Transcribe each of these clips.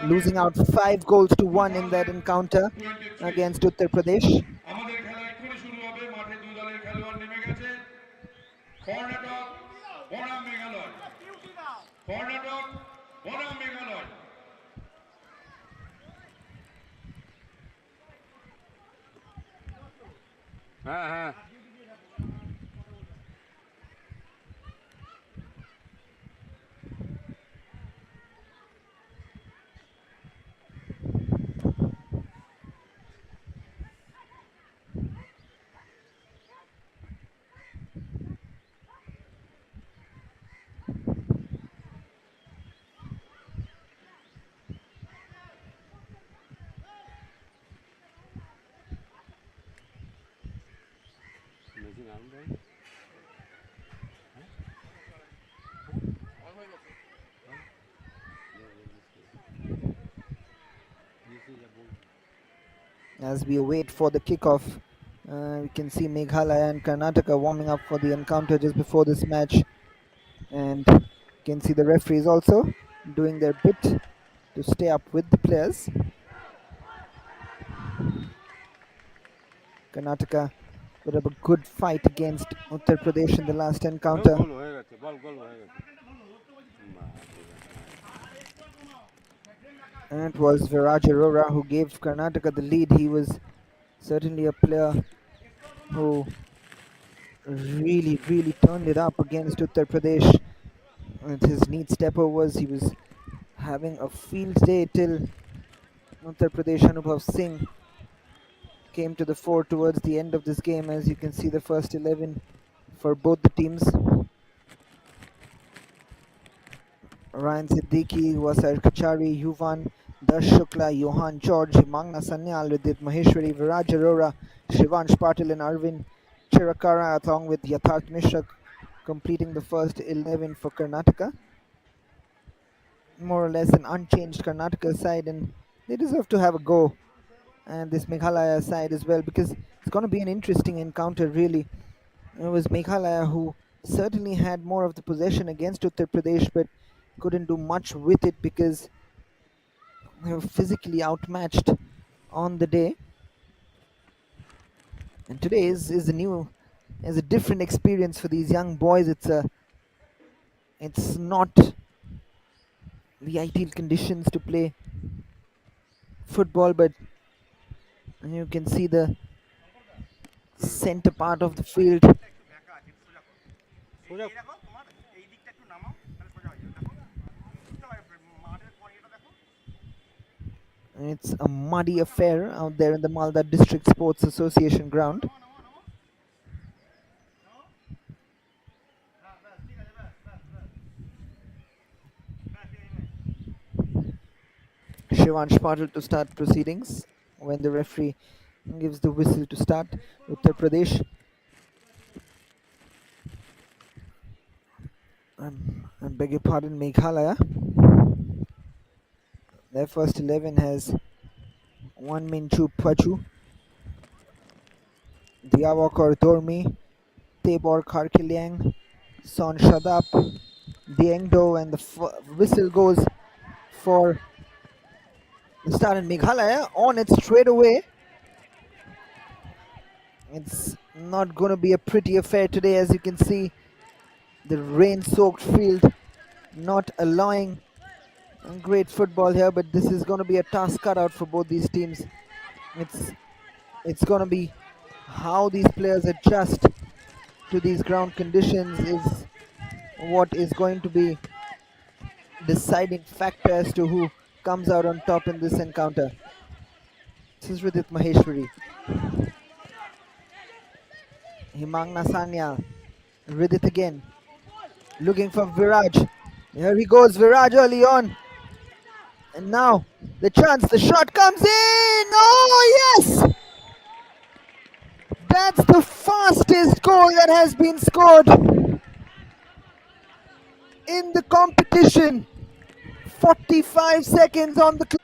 losing out 5 goals to 1 in that encounter against Uttar Pradesh. As we wait for the kickoff, we can see Meghalaya and Karnataka warming up for the encounter just before this match, and you can see the referees also doing their bit to stay up with the players. Karnataka put up a good fight against Uttar Pradesh in the last encounter. And it was Viraj Arora who gave Karnataka the lead. He was certainly a player who really turned it up against Uttar Pradesh. With his neat step overs, he was having a field day till Uttar Pradesh Anubhav Singh came to the fore towards the end of this game. As you can see, the first 11 for both the teams. Ryan Siddiqui, Wasar Kachari, Yuvan, Darsh Shukla, Johan George, Himangna Sanyal, Vidit Maheshwari, Viraj Arora, Shivansh Patil and Arvind Chirakara along with Yatharth Mishra completing the first 11 for Karnataka. More or less an unchanged Karnataka side, and they deserve to have a go. And this Meghalaya side as well, because it's going to be an interesting encounter really. It was Meghalaya who certainly had more of the possession against Uttar Pradesh, but couldn't do much with it because they were physically outmatched on the day. And today is a different experience for these young boys. It's not the ideal conditions to play football, but you can see the center part of the field. It's a muddy affair out there in the Malda District Sports Association ground. Shivansh Patil to start proceedings when the referee gives the whistle to start. Uttar Pradesh. I beg your pardon, Meghalaya. Their first 11 has Minchu Pachu, Diawakar Dormi, Tebor Karkiliang, Son Shadap, Diengdo, and the whistle goes for the start in Meghalaya on it straight away. It's not going to be a pretty affair today, as you can see. The rain-soaked field not allowing great football here, but this is going to be a task cut out for both these teams. It's going to be how these players adjust to these ground conditions is what is going to be deciding factor as to who comes out on top in this encounter. This is Vidit Maheshwari. Himangna Sanyal. Vidit again. Looking for Viraj. Here he goes, Viraj early on. And now the chance, the shot comes in. Oh, yes! That's the fastest goal that has been scored in the competition. 45 seconds on the clock.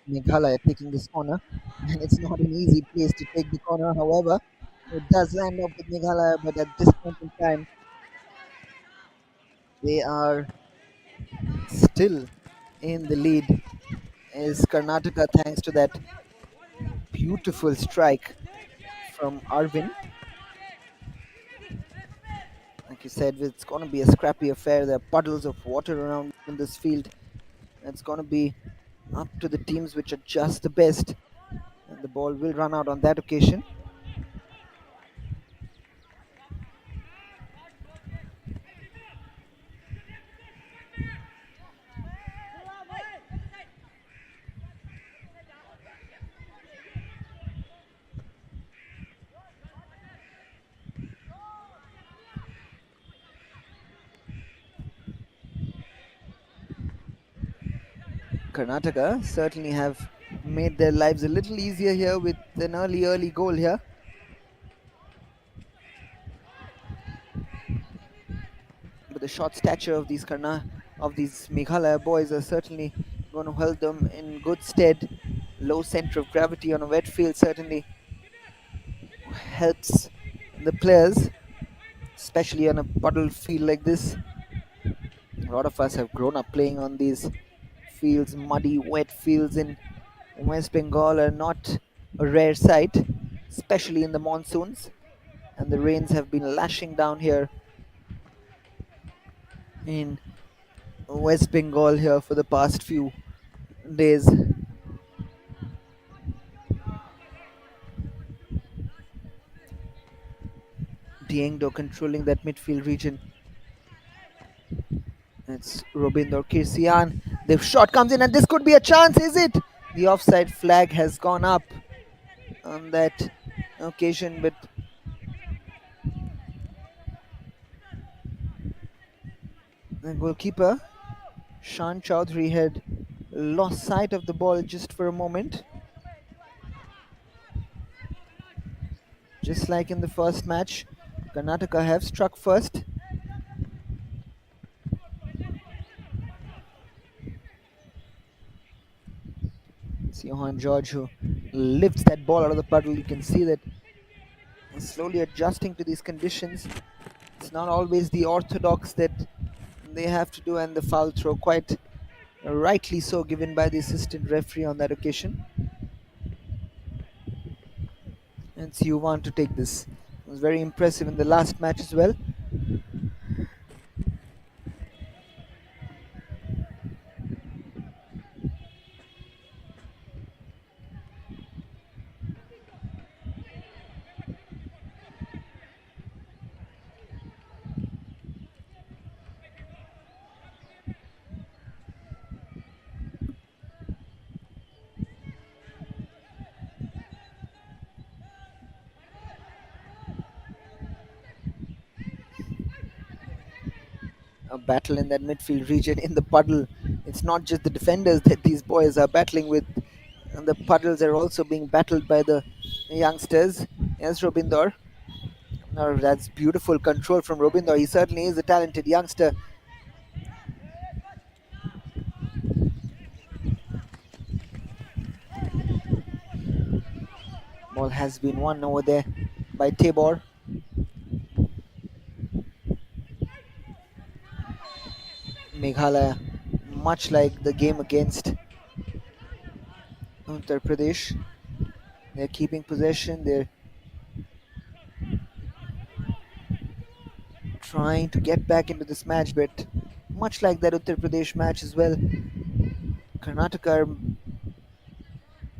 Meghalaya taking this corner, and it's not an easy place to take the corner. However, it does land up with Meghalaya, but at this point in time, they are still in the lead. Is Karnataka thanks to that beautiful strike from Arvin? Like you said, it's going to be a scrappy affair. There are puddles of water around in this field. It's going to be up to the teams which are just the best, and the ball will run out on that occasion. Karnataka certainly have made their lives a little easier here with an early goal here. But the short stature of these Meghalaya boys are certainly going to hold them in good stead. Low center of gravity on a wet field certainly helps the players, especially on a puddle field like this. A lot of us have grown up playing on these fields. Muddy, wet fields in West Bengal are not a rare sight, especially in the monsoons. And the rains have been lashing down here in West Bengal here for the past few days. Diengdo controlling that midfield region. It's Robinder Kirsian. The shot comes in, and this could be a chance, is it? The offside flag has gone up on that occasion, but the goalkeeper, Shan Chowdhury, had lost sight of the ball just for a moment. Just like in the first match, Karnataka have struck first. It's Johan George who lifts that ball out of the puddle. You can see that he's slowly adjusting to these conditions. It's not always the orthodox that they have to do, and the foul throw, quite rightly so, given by the assistant referee on that occasion. And it's Yuvan to take this. It was very impressive in the last match as well. A battle in that midfield region in the puddle. It's not just the defenders that these boys are battling with, and the puddles are also being battled by the youngsters. Yes, Robinder. No, that's beautiful control from Robinder. He certainly is a talented youngster. Ball has been won over there by Tabor. Meghalaya, much like the game against Uttar Pradesh, they're keeping possession. They're trying to get back into this match, but much like that Uttar Pradesh match as well, Karnataka are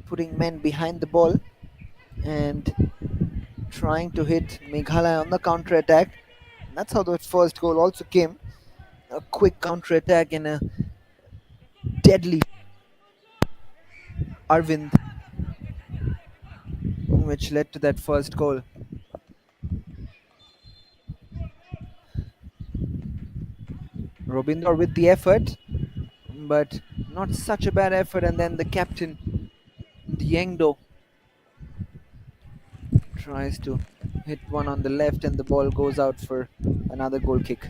putting men behind the ball and trying to hit Meghalaya on the counter attack. That's how the first goal also came. A quick counter attack and a deadly Arvind, which led to that first goal. Robindor with the effort, but not such a bad effort. And then the captain, Diengdo, tries to hit one on the left, and the ball goes out for another goal kick.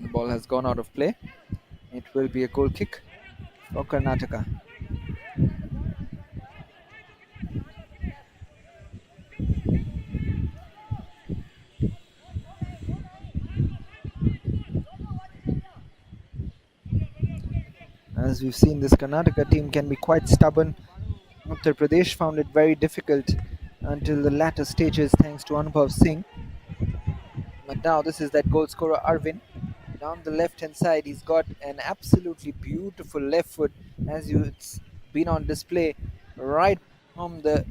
The ball has gone out of play. It will be a goal kick for Karnataka. As we've seen, this Karnataka team can be quite stubborn. Uttar Pradesh found it very difficult until the latter stages thanks to Anubhav Singh. But now this is that goal scorer Arvin. Down the left hand side, he's got an absolutely beautiful left foot, as it's been on display right from the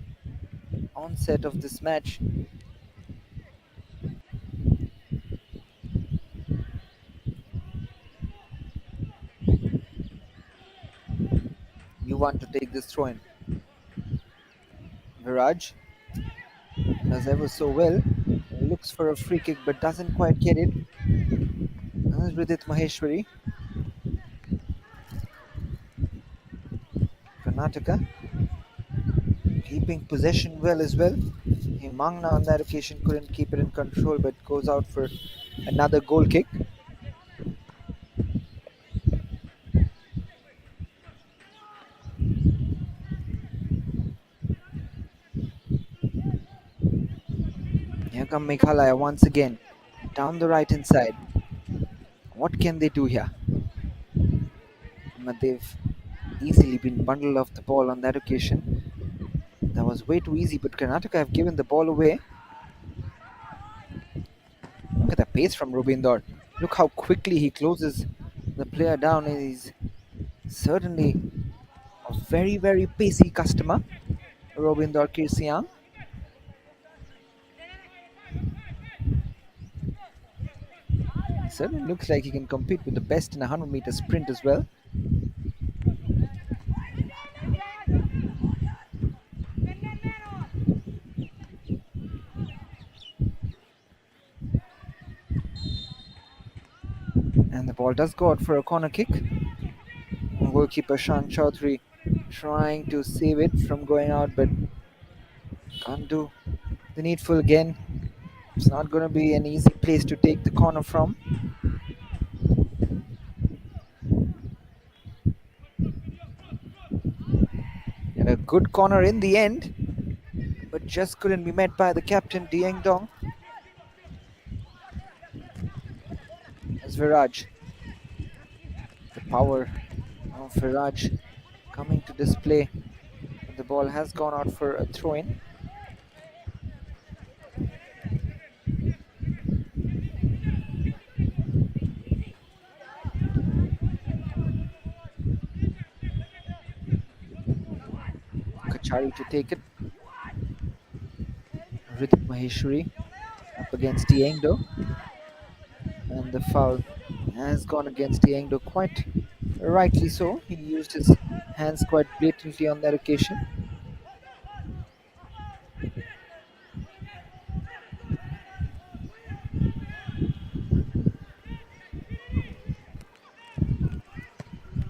onset of this match. You want to take this throw in. Viraj does ever so well. Looks for a free kick but doesn't quite get it. As Vidit Maheshwari. Karnataka keeping possession well as well. Himangna on that occasion couldn't keep it in control but goes out for another goal kick. Here come Meghalaya once again down the right hand side. What can they do here? But they've easily been bundled off the ball on that occasion. That was way too easy, but Karnataka have given the ball away. Look at the pace from Rubinder. Look how quickly he closes the player down. He's certainly a very, very pacey customer, Rubinder Kirsiang. Certainly looks like he can compete with the best in a 100-meter sprint as well. And the ball does go out for a corner kick. Goalkeeper Shan Chaudhary trying to save it from going out, but can't do the needful again. It's not going to be an easy place to take the corner from. And a good corner in the end, but just couldn't be met by the captain Dieng Dong. As Viraj, the power of Viraj coming to display. The ball has gone out for a throw-in. Kachari to take it. Ridhik Maheshwari up against Diengdo. And the foul has gone against Diengdo, quite rightly so. He used his hands quite blatantly on that occasion.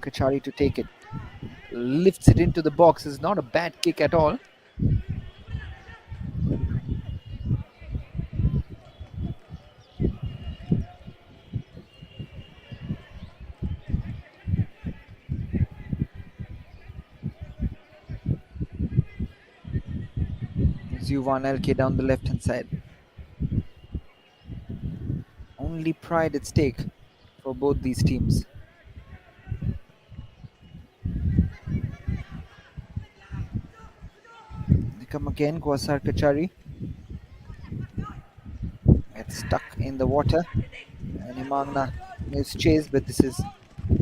Kachari to take it. Lifts it into the box. Is not a bad kick at all. Zuvan LK down the left hand side. Only pride at stake for both these teams. They come again, Kwasar Kachari. Gets stuck in the water. And Imangna is chased, but this is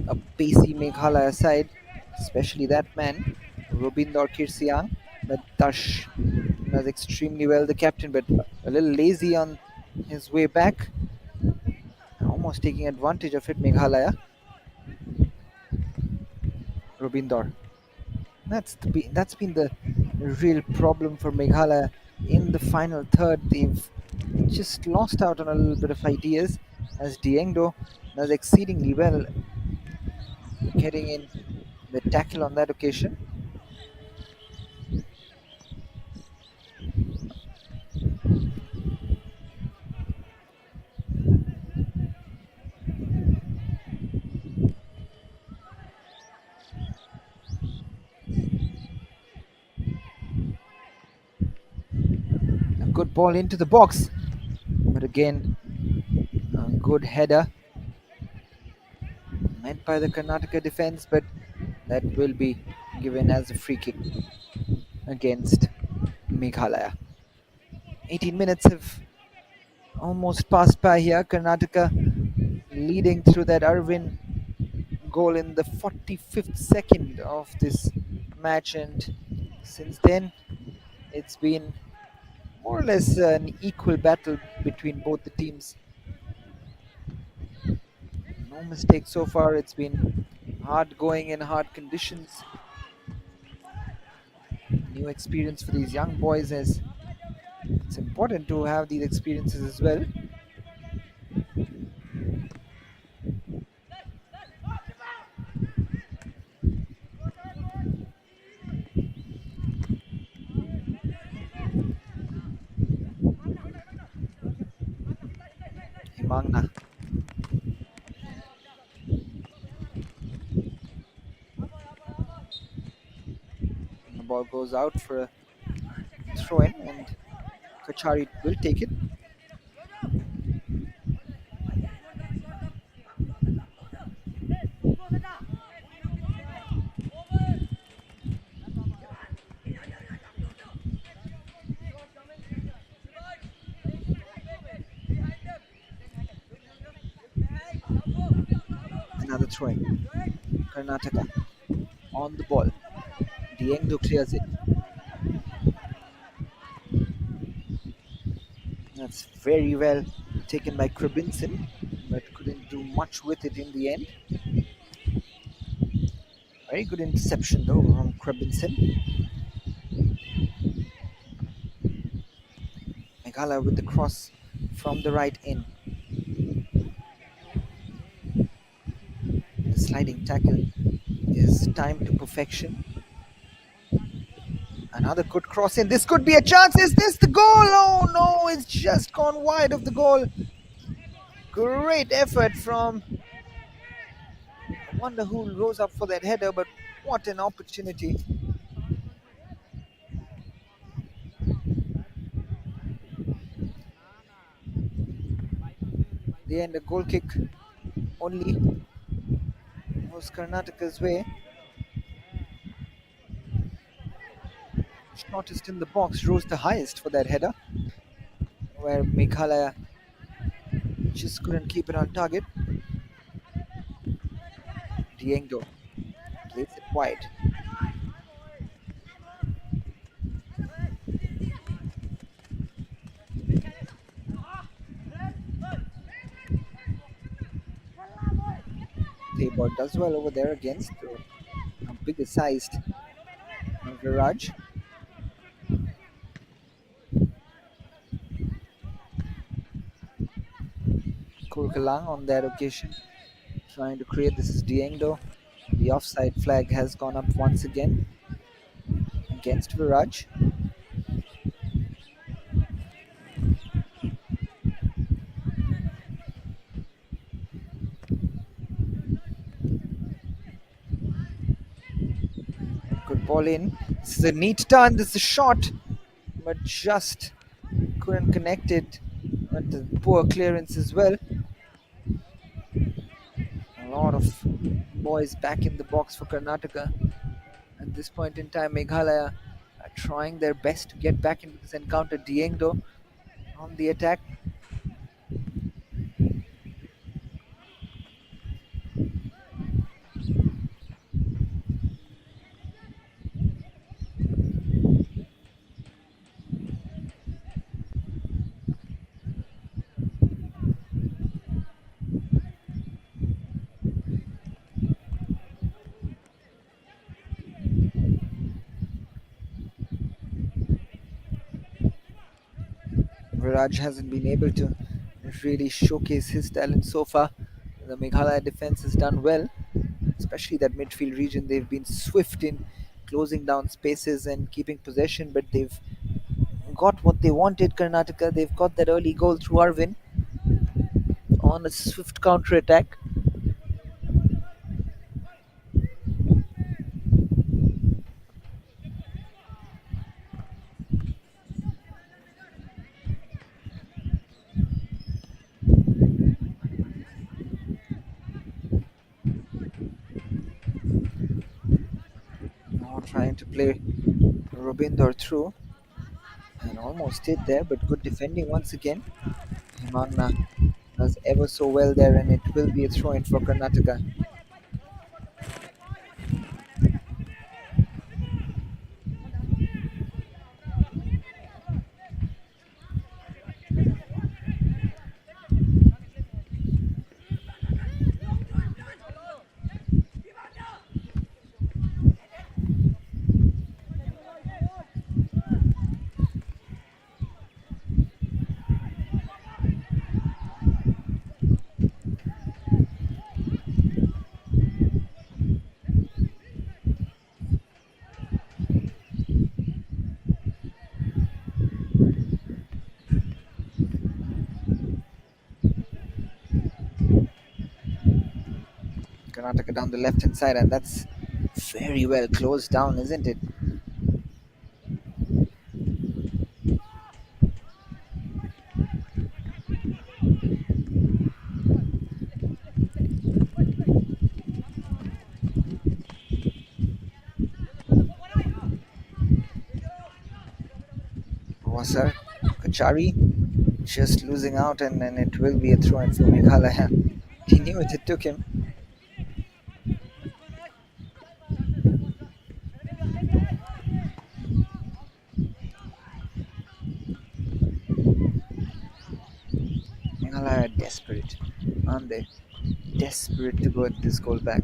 a pacey Meghalaya side, especially that man, Robindor Kirsiang. But Dash does extremely well, the captain, but a little lazy on his way back. Almost taking advantage of it, Meghalaya. Robindor. That's been the real problem for Meghalaya in the final third. They've just lost out on a little bit of ideas, as Diengdo does exceedingly well getting in the tackle on that occasion. A good ball into the box, but again, a good header meant by the Karnataka defense, but that will be given as a free kick against Meghalaya. 18 minutes have almost passed by here. Karnataka leading through that Arvin goal in the 45th second of this match, and since then it's been more or less an equal battle between both the teams. No mistakes so far. It's been hard going in hard conditions. New experience for these young boys, as it's important to have these experiences as well. Himangna. The ball goes out for a throw in, and Kachari will take it. Another throw in. Karnataka on the ball. Diengdo clears it. That's very well taken by Krabinson, but couldn't do much with it in the end. Very good interception though from Krabinson. Meghalaya with the cross from the right in. The sliding tackle is timed to perfection. Another good cross in. This could be a chance. Is this the goal? Oh no, it's just gone wide of the goal. Great effort from, I wonder who rose up for that header, but what an opportunity. The end, a goal kick only was Karnataka's way. Shortest in the box rose the highest for that header, where Meghalaya just couldn't keep it on target. Diengdo plays it wide. Tabor does well over there against a bigger sized Viraj. Kurkalang on that occasion trying to create. This is Diengdo. The offside flag has gone up once again against Viraj. Good ball in. This is a neat turn. This is a shot. but just couldn't connect it. But the poor clearance as well. A lot of boys back in the box for Karnataka. At this point in time, Meghalaya are trying their best to get back into this encounter. Diengdo on the attack. Viraj hasn't been able to really showcase his talent so far. The Meghalaya defense has done well, especially that midfield region. They've been swift in closing down spaces and keeping possession, but they've got what they wanted. Karnataka, they've got that early goal through Arvin on a swift counter attack. Now trying to play Robinder through and almost did there, but good defending once again. Himagna does ever so well there, and it will be a throw in for Karnataka. Karnataka down the left hand side, and that's very well closed down, isn't it? Wasar Kachari just losing out, and then it will be a throw in for Meghalaya. He knew it, it took him. Meghalaya are desperate, aren't they? Desperate to get this goal back.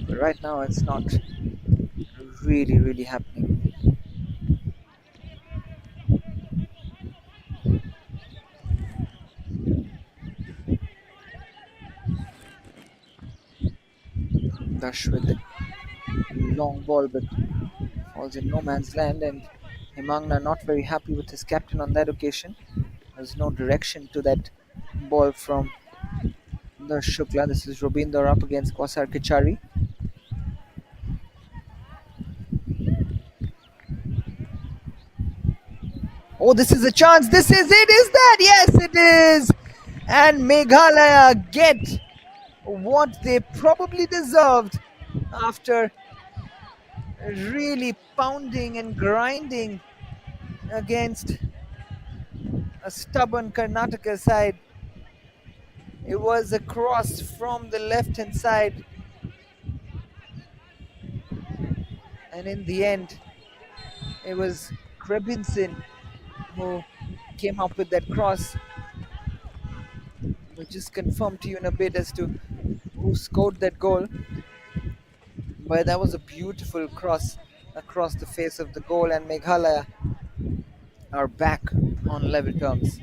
But right now it's not really happening. Dash with the long ball, but falls in no man's land, and Himangna not very happy with his captain on that occasion. There's no direction to that ball from the Shukla. This is Robinder up against Kwasar Kichari. Oh, this is a chance. This is it. Is that? Yes, it is. And Meghalaya get what they probably deserved after really pounding and grinding against a stubborn Karnataka side. It was a cross from the left hand side, and in the end, it was Krebinson who came up with that cross. We'll just confirm to you in a bit as to who scored that goal. But that was a beautiful cross across the face of the goal, and Meghalaya are back on level terms.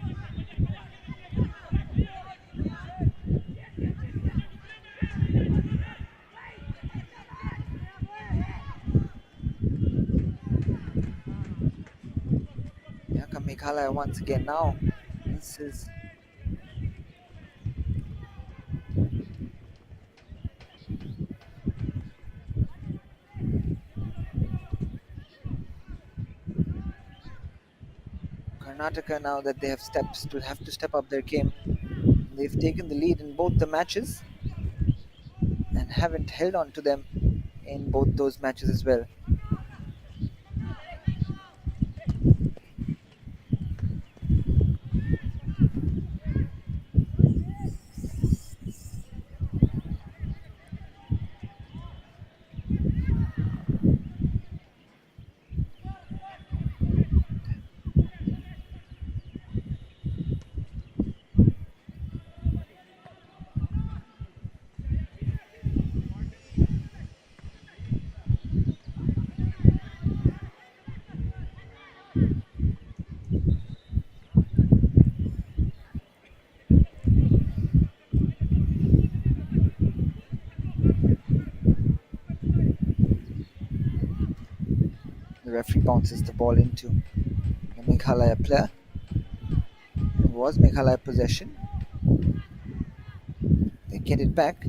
Here come Meghalaya once again now. This is Karnataka, now that they have to step up their game. They've taken the lead in both the matches and haven't held on to them in both those matches as well. The referee bounces the ball into the Meghalaya player. It was Meghalaya possession. They get it back.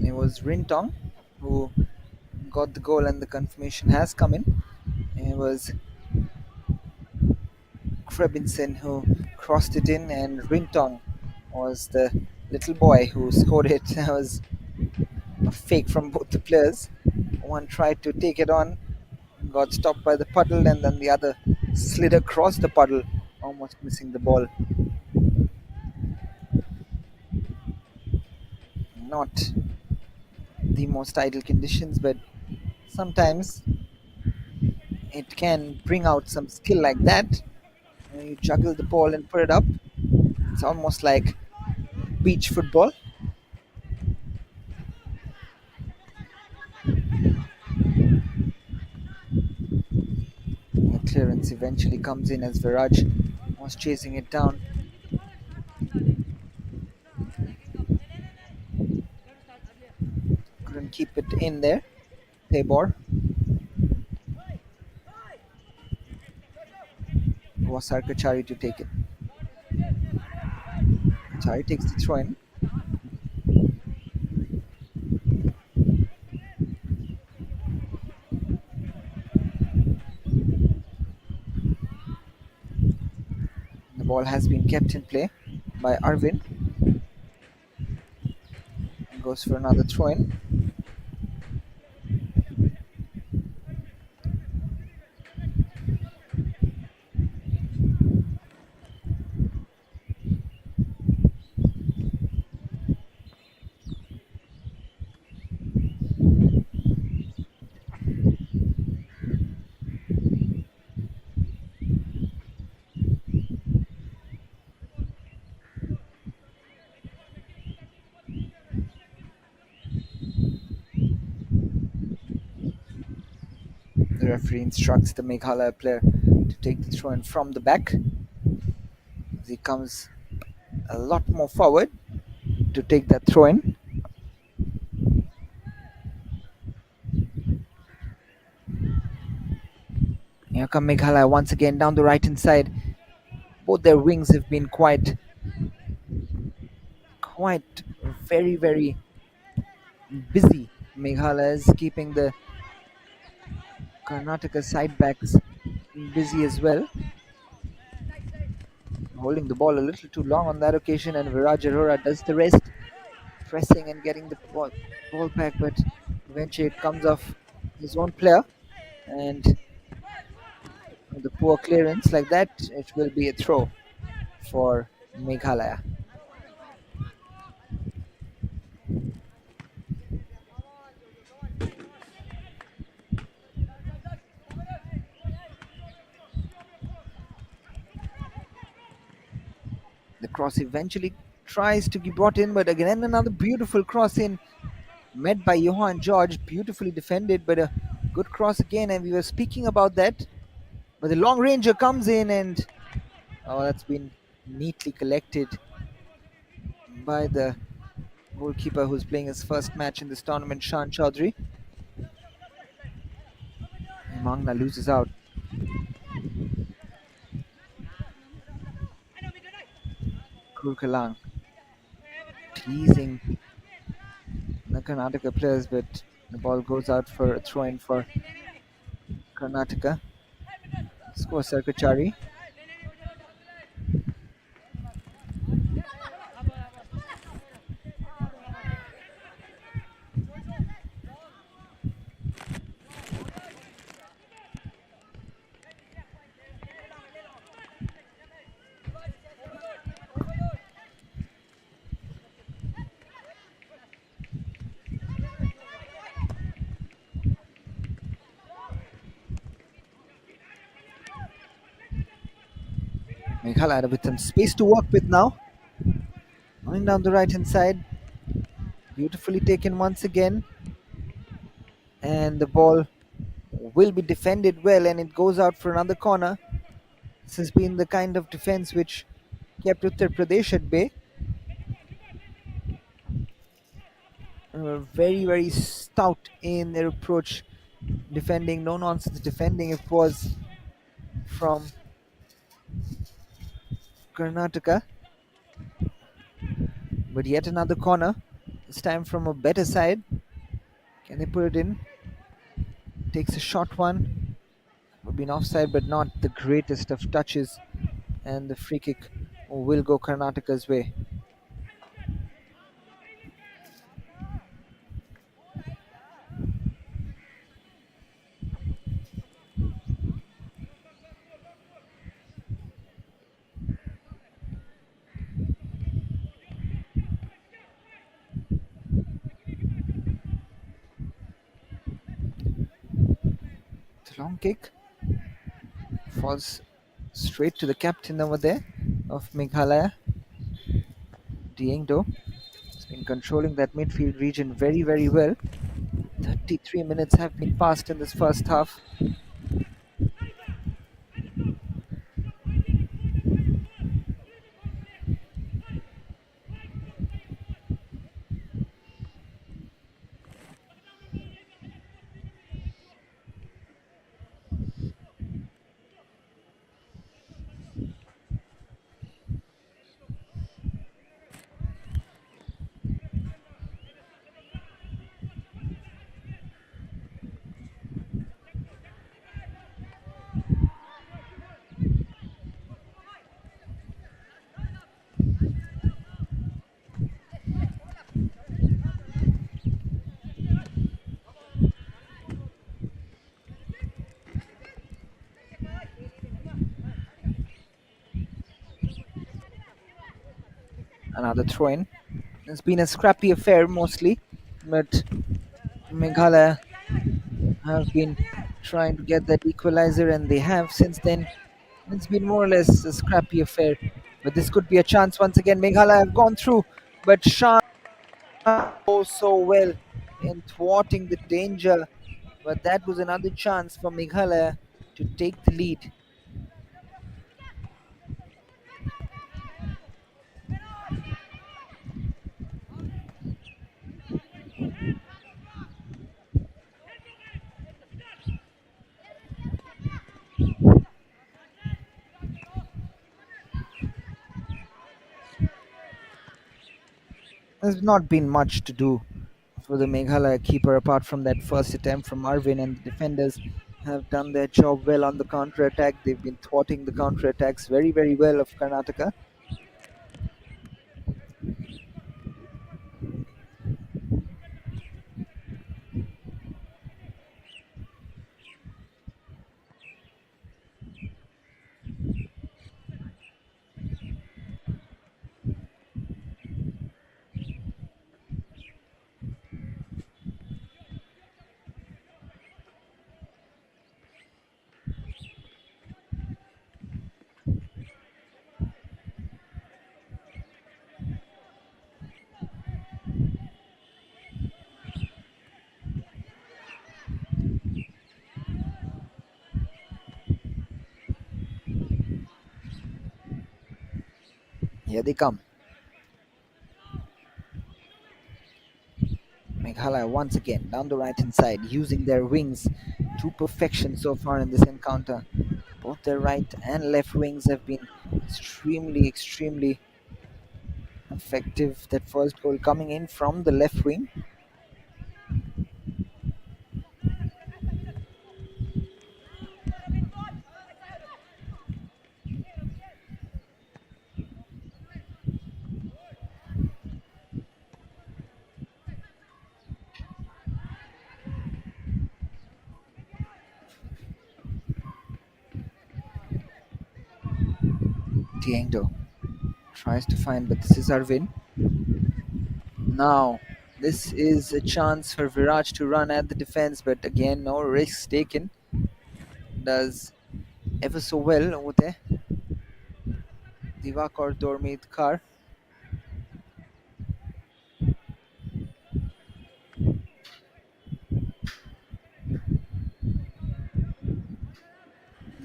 It was Rintong who got the goal, and the confirmation has come in. It was Krebinson who crossed it in, and Rintong was the little boy who scored it. That was a fake from both the players. One tried to take it on, got stopped by the puddle, and then the other slid across the puddle, almost missing the ball. Not the most ideal conditions, but sometimes it can bring out some skill like that. You juggle the ball and put it up. It's almost like beach football. The clearance eventually comes in as Viraj was chasing it down. Couldn't keep it in there. Tabor was Sarkachari to take it. Chari takes the throw in. The ball has been kept in play by Arvin. Goes for another throw in. The referee instructs the Meghalaya player to take the throw in from the back. As he comes a lot more forward to take that throw in. Here come Meghalaya once again down the right hand side. Both their wings have been quite very busy. Meghalaya is keeping the Karnataka side backs busy as well. Holding the ball a little too long on that occasion, and Viraj Arora does the rest, pressing and getting the ball back, but eventually it comes off his own player, and with the poor clearance like that, it will be a throw for Meghalaya. The cross eventually tries to be brought in, but again another beautiful cross in, met by Johan George, beautifully defended, but a good cross again, and we were speaking about that. But the long ranger comes in, and oh, that's been neatly collected by the goalkeeper who's playing his first match in this tournament, Shan Chaudhary. Mangna loses out. Kurkalang teasing the Karnataka players, but the ball goes out for a throw in for Karnataka. Score Sarkachari. Meghalaya with some space to work with now. Going down the right hand side. Beautifully taken once again. And the ball will be defended well, and it goes out for another corner. This has been the kind of defense which kept Uttar Pradesh at bay. Very, very stout in their approach, defending, no nonsense defending. It was from Karnataka. But yet another corner, this time from a better side. Can they put it in? Takes a short one. Would be an offside, but not the greatest of touches. And the free kick will go Karnataka's way. The long kick falls straight to the captain over there of Meghalaya, Diengdo. He's been controlling that midfield region very, very well. 33 minutes have been passed in this first half. Another throw in. It's been a scrappy affair mostly, but Meghalaya have been trying to get that equalizer, and they have since then. It's been more or less a scrappy affair, but this could be a chance once again. Meghalaya have gone through, but Shan goes so well in thwarting the danger. But that was another chance for Meghalaya to take the lead. There's not been much to do for the Meghalaya keeper apart from that first attempt from Arvin, and the defenders have done their job well on the counter attack. They've been thwarting the counter attacks very, very well of Karnataka. Here they come. Meghalaya once again down the right hand side, using their wings to perfection so far in this encounter. Both their right and left wings have been extremely effective. That first goal coming in from the left wing. Tiengdo tries to find, but this is Arvin. Now, this is a chance for Viraj to run at the defense, but again, no risks taken. Does ever so well over there. Divakar Dormeet Kar.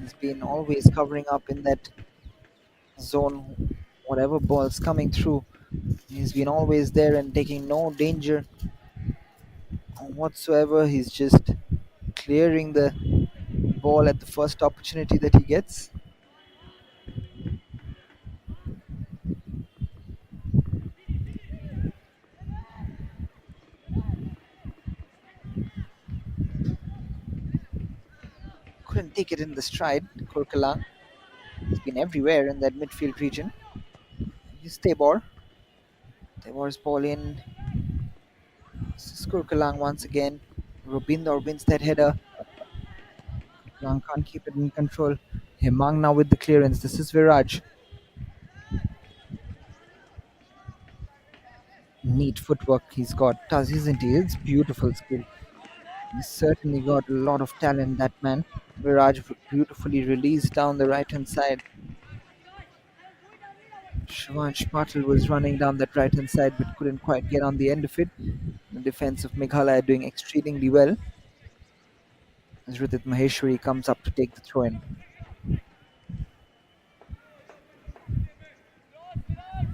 He's been always covering up in that zone, whatever ball's coming through. He's been always there and taking no danger whatsoever. He's just clearing the ball at the first opportunity that he gets. Couldn't take it in the stride. Kurkala has been everywhere in that midfield region. He's Tabor. Tabor's ball in. This is Kurkalang once again. Rubinder wins that header. Kurkalang can't keep it in control. Hemang now with the clearance. This is Viraj. Neat footwork he's got, does isn't he? It's beautiful skill. He's certainly got a lot of talent, that man. Viraj beautifully released down the right hand side. Shivansh Patil was running down that right hand side but couldn't quite get on the end of it. The defense of Meghalaya doing exceedingly well as Ridit Maheshwari comes up to take the throw in.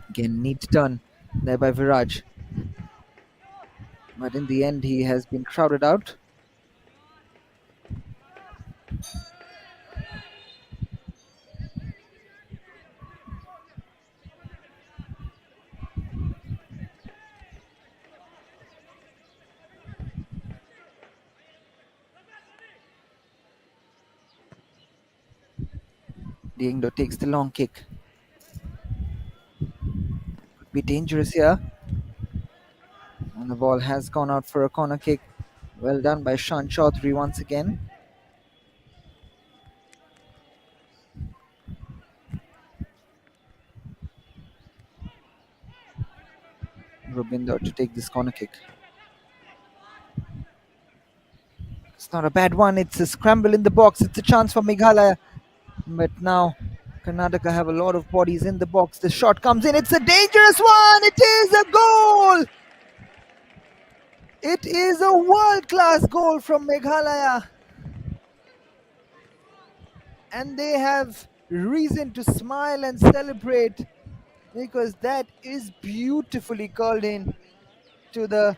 Again, neat turn there by Viraj. But in the end, he has been crowded out. Diengdo takes the long kick. Could be dangerous here. And the ball has gone out for a corner kick. Well done by Shan Chaudhary once again. Rubinder to take this corner kick. It's not a bad one. It's a scramble in the box. It's a chance for Meghalaya. But now Karnataka have a lot of bodies in the box. The shot comes in. It's a dangerous one. It is a goal. It is a world-class goal from Meghalaya. And they have reason to smile and celebrate because that is beautifully curled in to the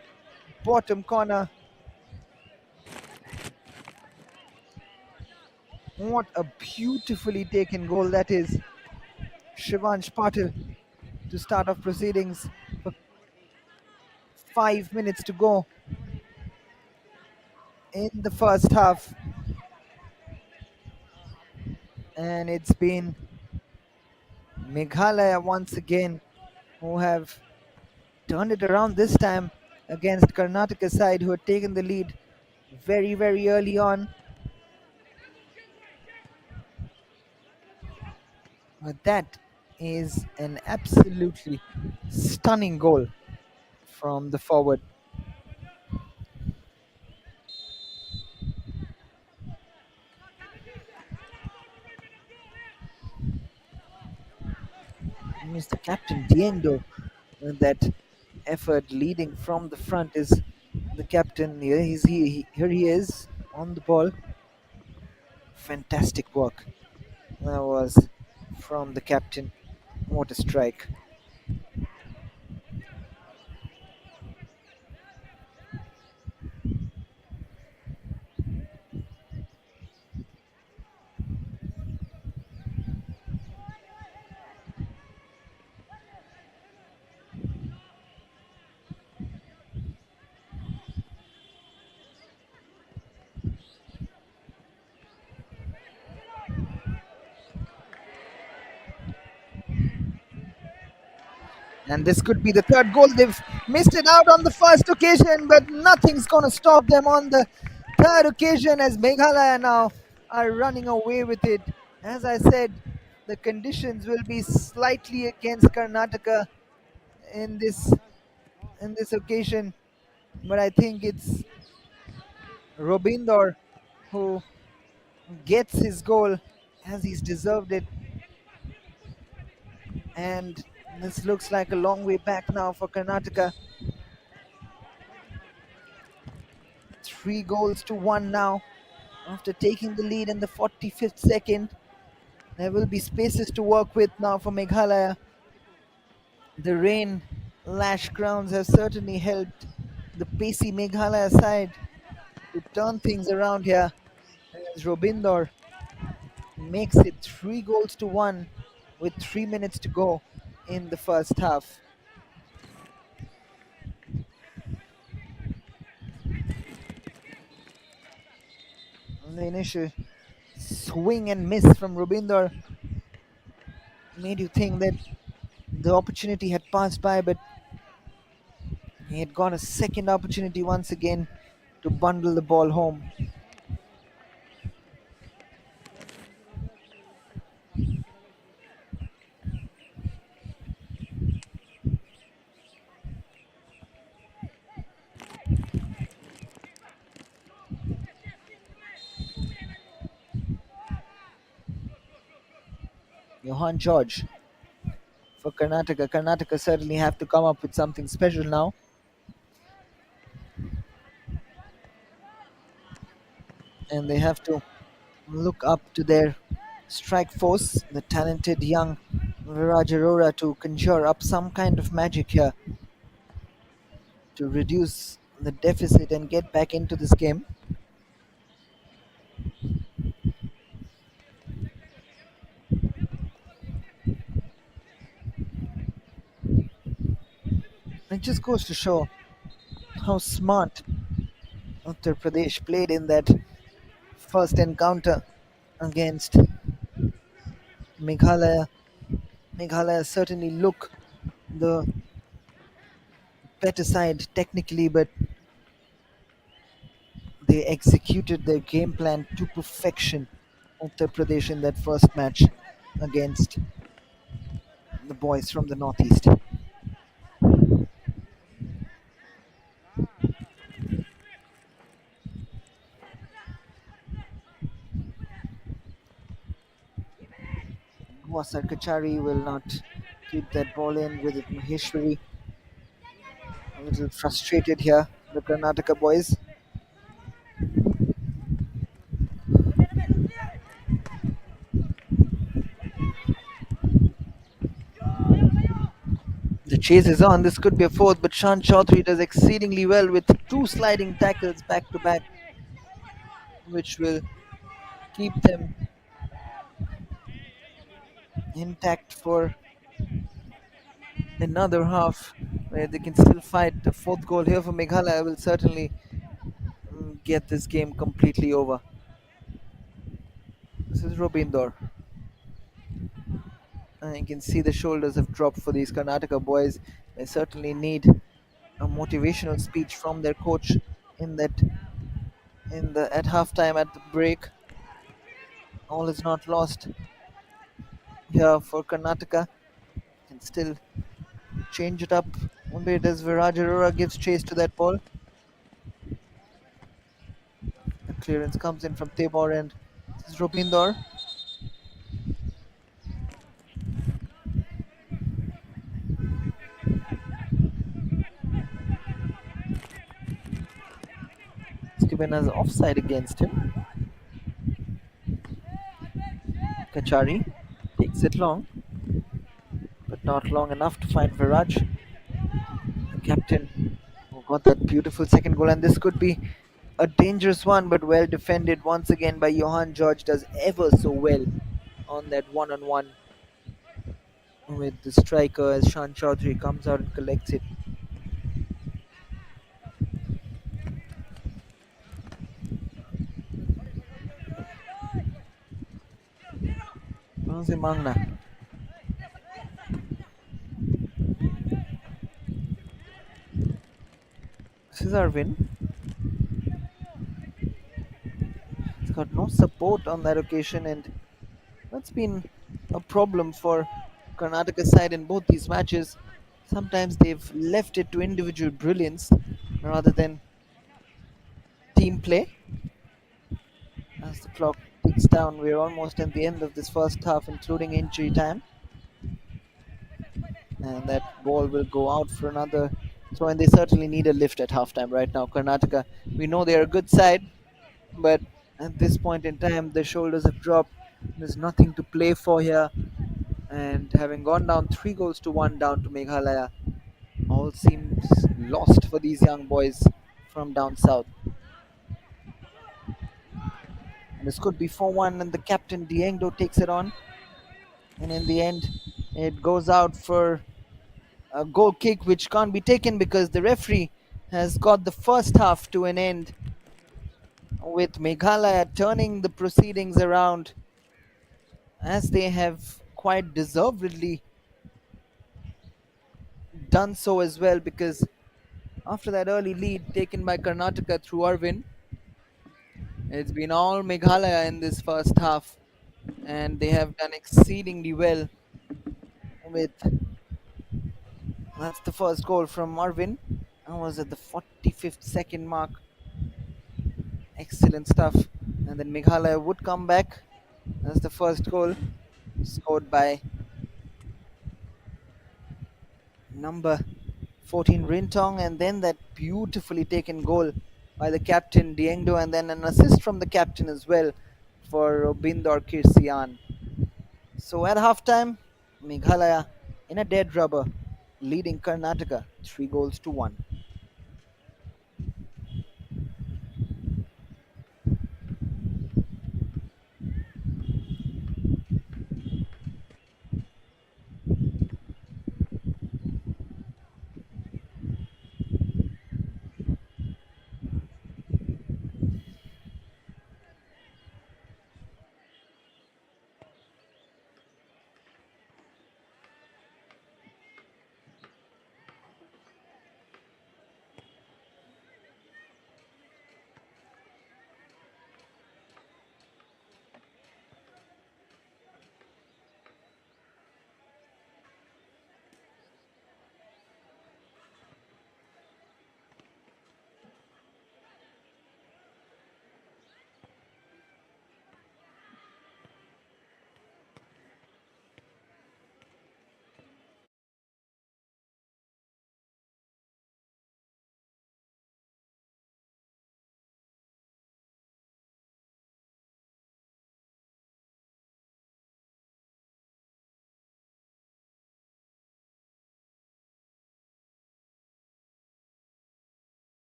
bottom corner. What a beautifully taken goal that is. Shivansh Patil to start off proceedings. 5 minutes to go in the first half. And it's been Meghalaya once again who have turned it around this time against Karnataka side who had taken the lead very early on. But that is an absolutely stunning goal from the forward. Mr. Captain Diendo, that effort leading from the front is the captain. Here he is on the ball. Fantastic work. That was from the captain. What a strike. And this could be the third goal. They've missed it out on the first occasion, but nothing's going to stop them on the third occasion as Meghalaya now are running away with it. As I said, the conditions will be slightly against Karnataka in this occasion, but I think it's Robinder who gets his goal as he's deserved it. And this looks like a long way back now for Karnataka. 3 goals to 1 now after taking the lead in the 45th second. There will be spaces to work with now for Meghalaya. The rain lash grounds have certainly helped the pacey Meghalaya side to turn things around here as Robinder makes it 3 goals to 1 with 3 minutes to go in the first half. And the initial swing and miss from Robinder made you think that the opportunity had passed by, but he had got a second opportunity once again to bundle the ball home. Johan George for Karnataka. Karnataka certainly have to come up with something special now. And they have to look up to their strike force, the talented young Viraj Arora, to conjure up some kind of magic here to reduce the deficit and get back into this game. It just goes to show how smart Uttar Pradesh played in that first encounter against Meghalaya. Meghalaya certainly look the better side technically, but they executed their game plan to perfection. Uttar Pradesh in that first match against the boys from the northeast. Wasar Kachari will not keep that ball in with it. Maheshwari a little frustrated here. The Karnataka boys. The chase is on. This could be a fourth, but Shan Chaudhary does exceedingly well with 2 sliding tackles back to back, which will keep them intact for another half, where they can still fight. The fourth goal here for Meghalaya will certainly get this game completely over. This is Robinder. And you can see the shoulders have dropped for these Karnataka boys. They certainly need a motivational speech from their coach in that in the at halftime at the break. All is not lost here for Karnataka. Can still change it up a bit as Viraj Arora gives chase to that ball. The clearance comes in from Tabor and this is Robinder. It's given as offside against him. Kachari takes it long, but not long enough to find Viraj, the captain, who got that beautiful second goal. And this could be a dangerous one, but well defended once again by Johan George. Does ever so well on that one-on-one with the striker as Shan Chaudhary comes out and collects it. Mangna. This is Arvin. He's got no support on that occasion, and that's been a problem for Karnataka side in both these matches. Sometimes they've left it to individual brilliance rather than team play. As the clock ticks down, we're almost at the end of this first half, including injury time. And that ball will go out for another throw, and they certainly need a lift at halftime right now. Karnataka, we know they're a good side, but at this point in time, the shoulders have dropped. There's nothing to play for here, and having gone down 3 goals to 1 down to Meghalaya, all seems lost for these young boys from down south. And this could be 4-1, and the captain Diengdo takes it on, and in the end, it goes out for a goal kick which can't be taken because the referee has got the first half to an end, with Meghalaya turning the proceedings around as they have quite deservedly done so as well, because after that early lead taken by Karnataka through Arvin, it's been all Meghalaya in this first half, and they have done exceedingly well with that's the first goal from Arvin. That was at the 45th second mark. Excellent stuff. And then Meghalaya would come back. That's the first goal scored by number 14 Rintong, and then that beautifully taken goal by the captain Diengdo, and then an assist from the captain as well for Bindor Kirsian. So at halftime, Meghalaya in a dead rubber, leading Karnataka 3 goals to 1.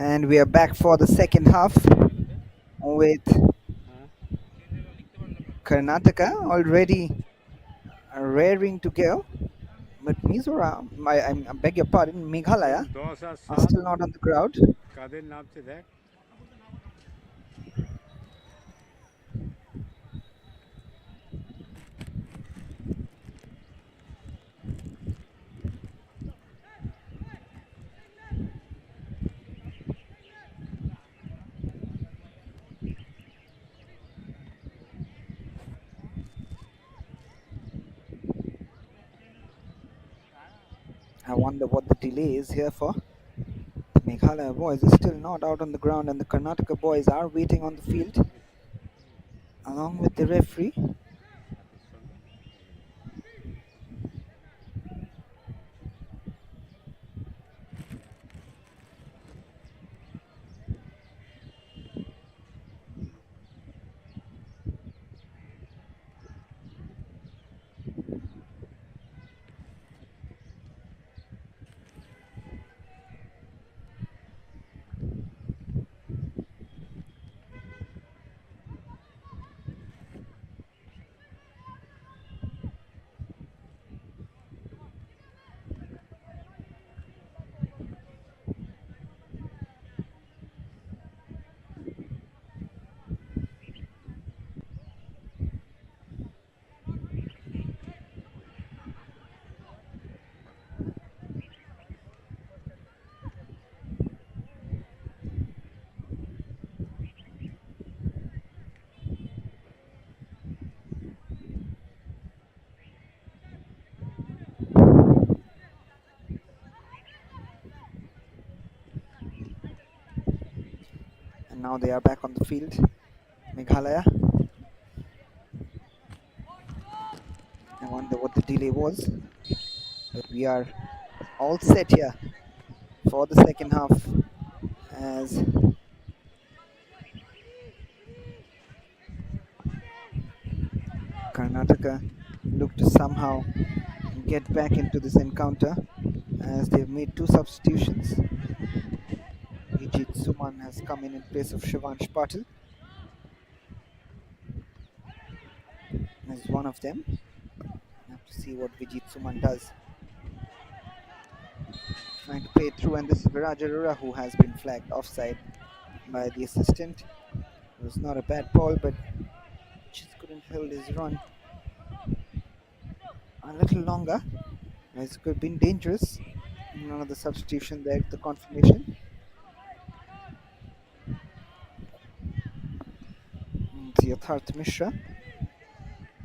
And we are back for the second half with Karnataka already raring to go. But Mizoram, I beg your pardon, Meghalaya team 10 আর are 7 still not on the ground. কাদের নামছে দেখ। I wonder what the delay is here for. The Meghalaya boys are still not out on the ground, and the Karnataka boys are waiting on the field along with the referee. And now they are back on the field. Meghalaya. I wonder what the delay was. But we are all set here for the second half as Karnataka look to somehow get back into this encounter as they've made two substitutions. Vijit Suman has come in place of Shivansh Patil as one of them. We have to see what Vijit Suman does. Trying to play through, and this is Viraj Arora who has been flagged offside by the assistant. It was not a bad ball, but just couldn't hold his run a little longer. It could have been dangerous. Another substitution there, the confirmation. It's Yatharth Mishra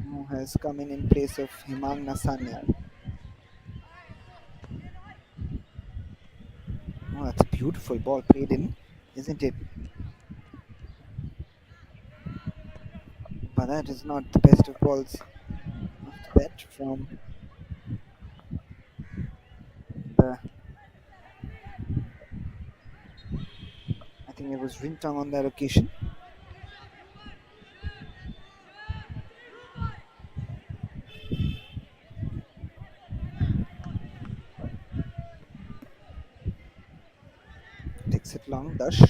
who has come in place of Himang Nasanyar. Oh, that's a beautiful ball played in, isn't it? But that is not the best of balls off the bat from the. I think it was Rintang on that occasion. Takes it long, Dash.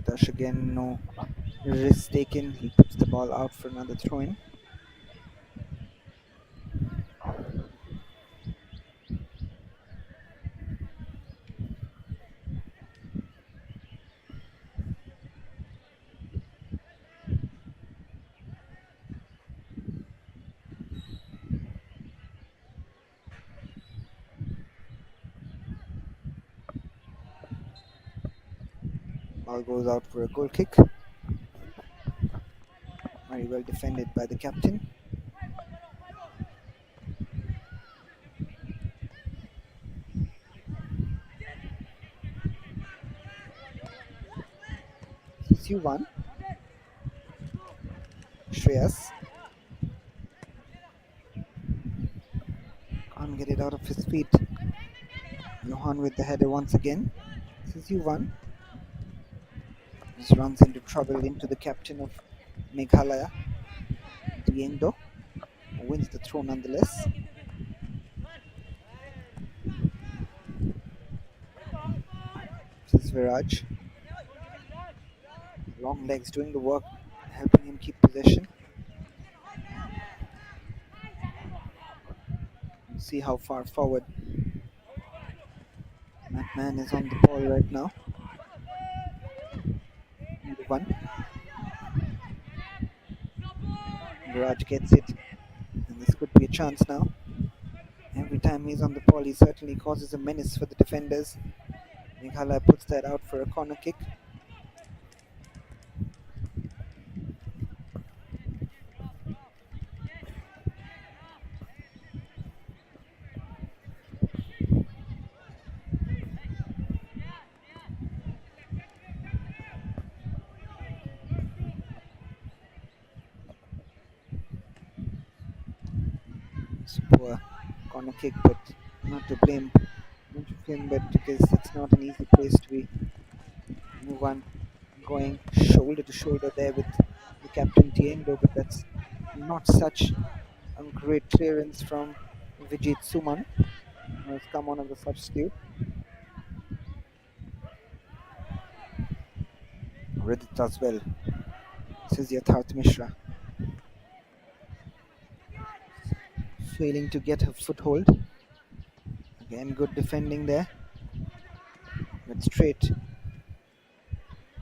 Dash again, no risk taken. He puts the ball out for another throw in. Ball goes out for a goal kick. Very well defended by the captain. This is U1. Shreyas can't get it out of his feet. Johan with the header once again. This is U1. Just runs into trouble into the captain of Meghalaya. Diendo wins the throw nonetheless. This is Viraj. Long legs doing the work, helping him keep possession. See how far forward McMahon is on the ball right now. Number one. Viraj gets it, and this could be a chance now. Every time he's on the ball, he certainly causes a menace for the defenders. Meghalaya puts that out for a corner kick. It's a poor corner kick, but not to blame. Not to blame, but because it's not an easy place to be. Move on, going shoulder to shoulder there with the captain Diendo, but that's not such a great clearance from Vijit Suman, who has come on as a substitute. Read it as well. This is Yatharth Mishra, failing to get a foothold. Again, good defending there, but straight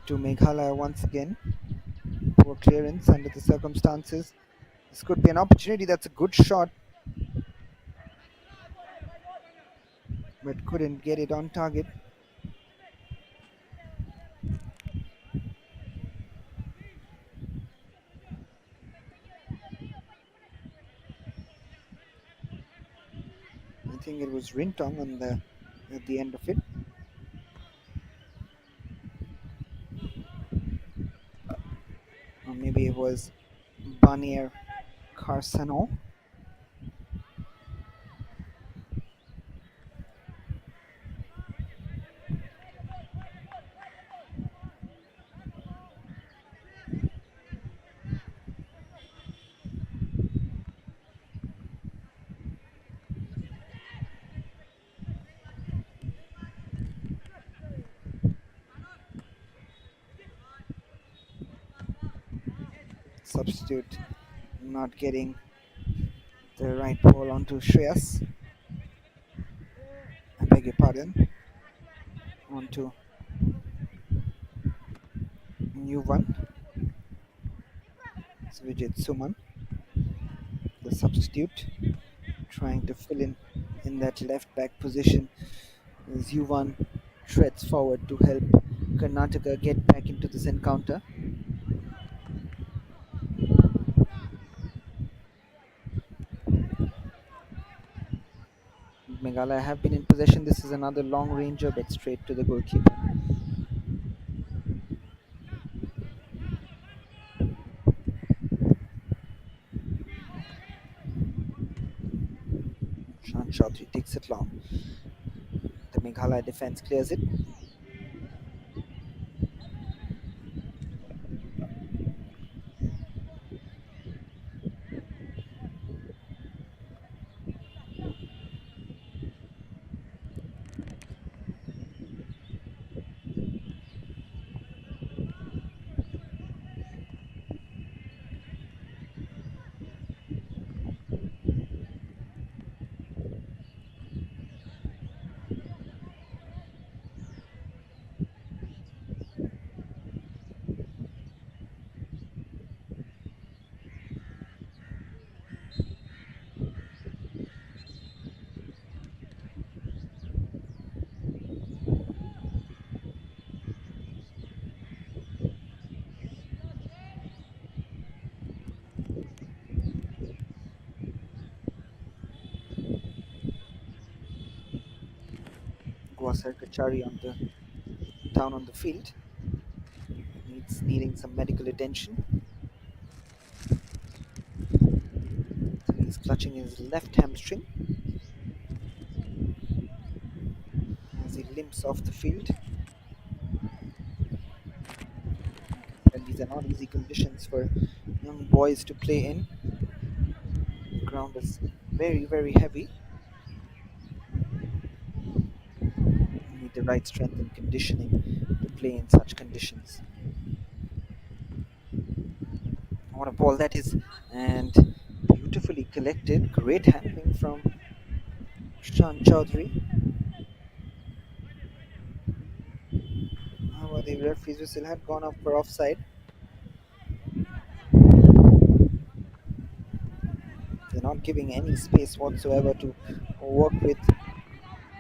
to Meghalaya once again. Poor clearance under the circumstances. This could be an opportunity. That's a good shot, but couldn't get it on target. I think it was Rintong on the at the end of it. Or maybe it was Banier Carsano. Substitute not getting the right ball onto Shreyas. I beg your pardon. Onto new one. It's Vijay Suman, the substitute, trying to fill in that left back position as Yuvan treads forward to help Karnataka get back into this encounter. Meghalaya have been in possession. This is another long ranger, but straight to the goalkeeper. Shan Chaudhary takes it long. The Meghalaya defense clears it. Gwasar Kachari down on the field. Needing some medical attention. So he's clutching his left hamstring as he limps off the field. And these are not easy conditions for young boys to play in. ground is very, very heavy. You need the right strength and conditioning to play in such conditions. What a ball that is, and beautifully collected. Great handling from Shan Chaudhary. However, the referee's whistle had gone up for offside. They're not giving any space whatsoever to work with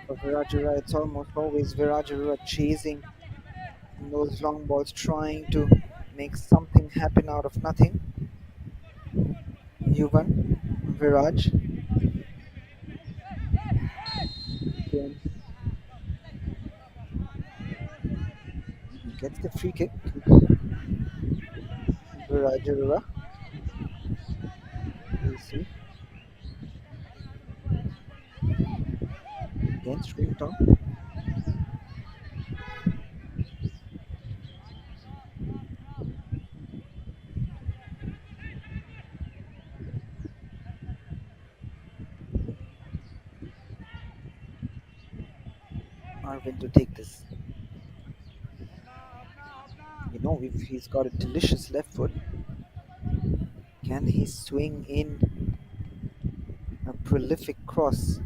for Virajura. It's almost always Virajura chasing those long balls, trying to make something happen out of nothing. Yuvan, Viraj, again, he gets the free kick. Virajura, you see, against Rington. Arvind to take this. You know, if he's got a delicious left foot, can he swing in a prolific cross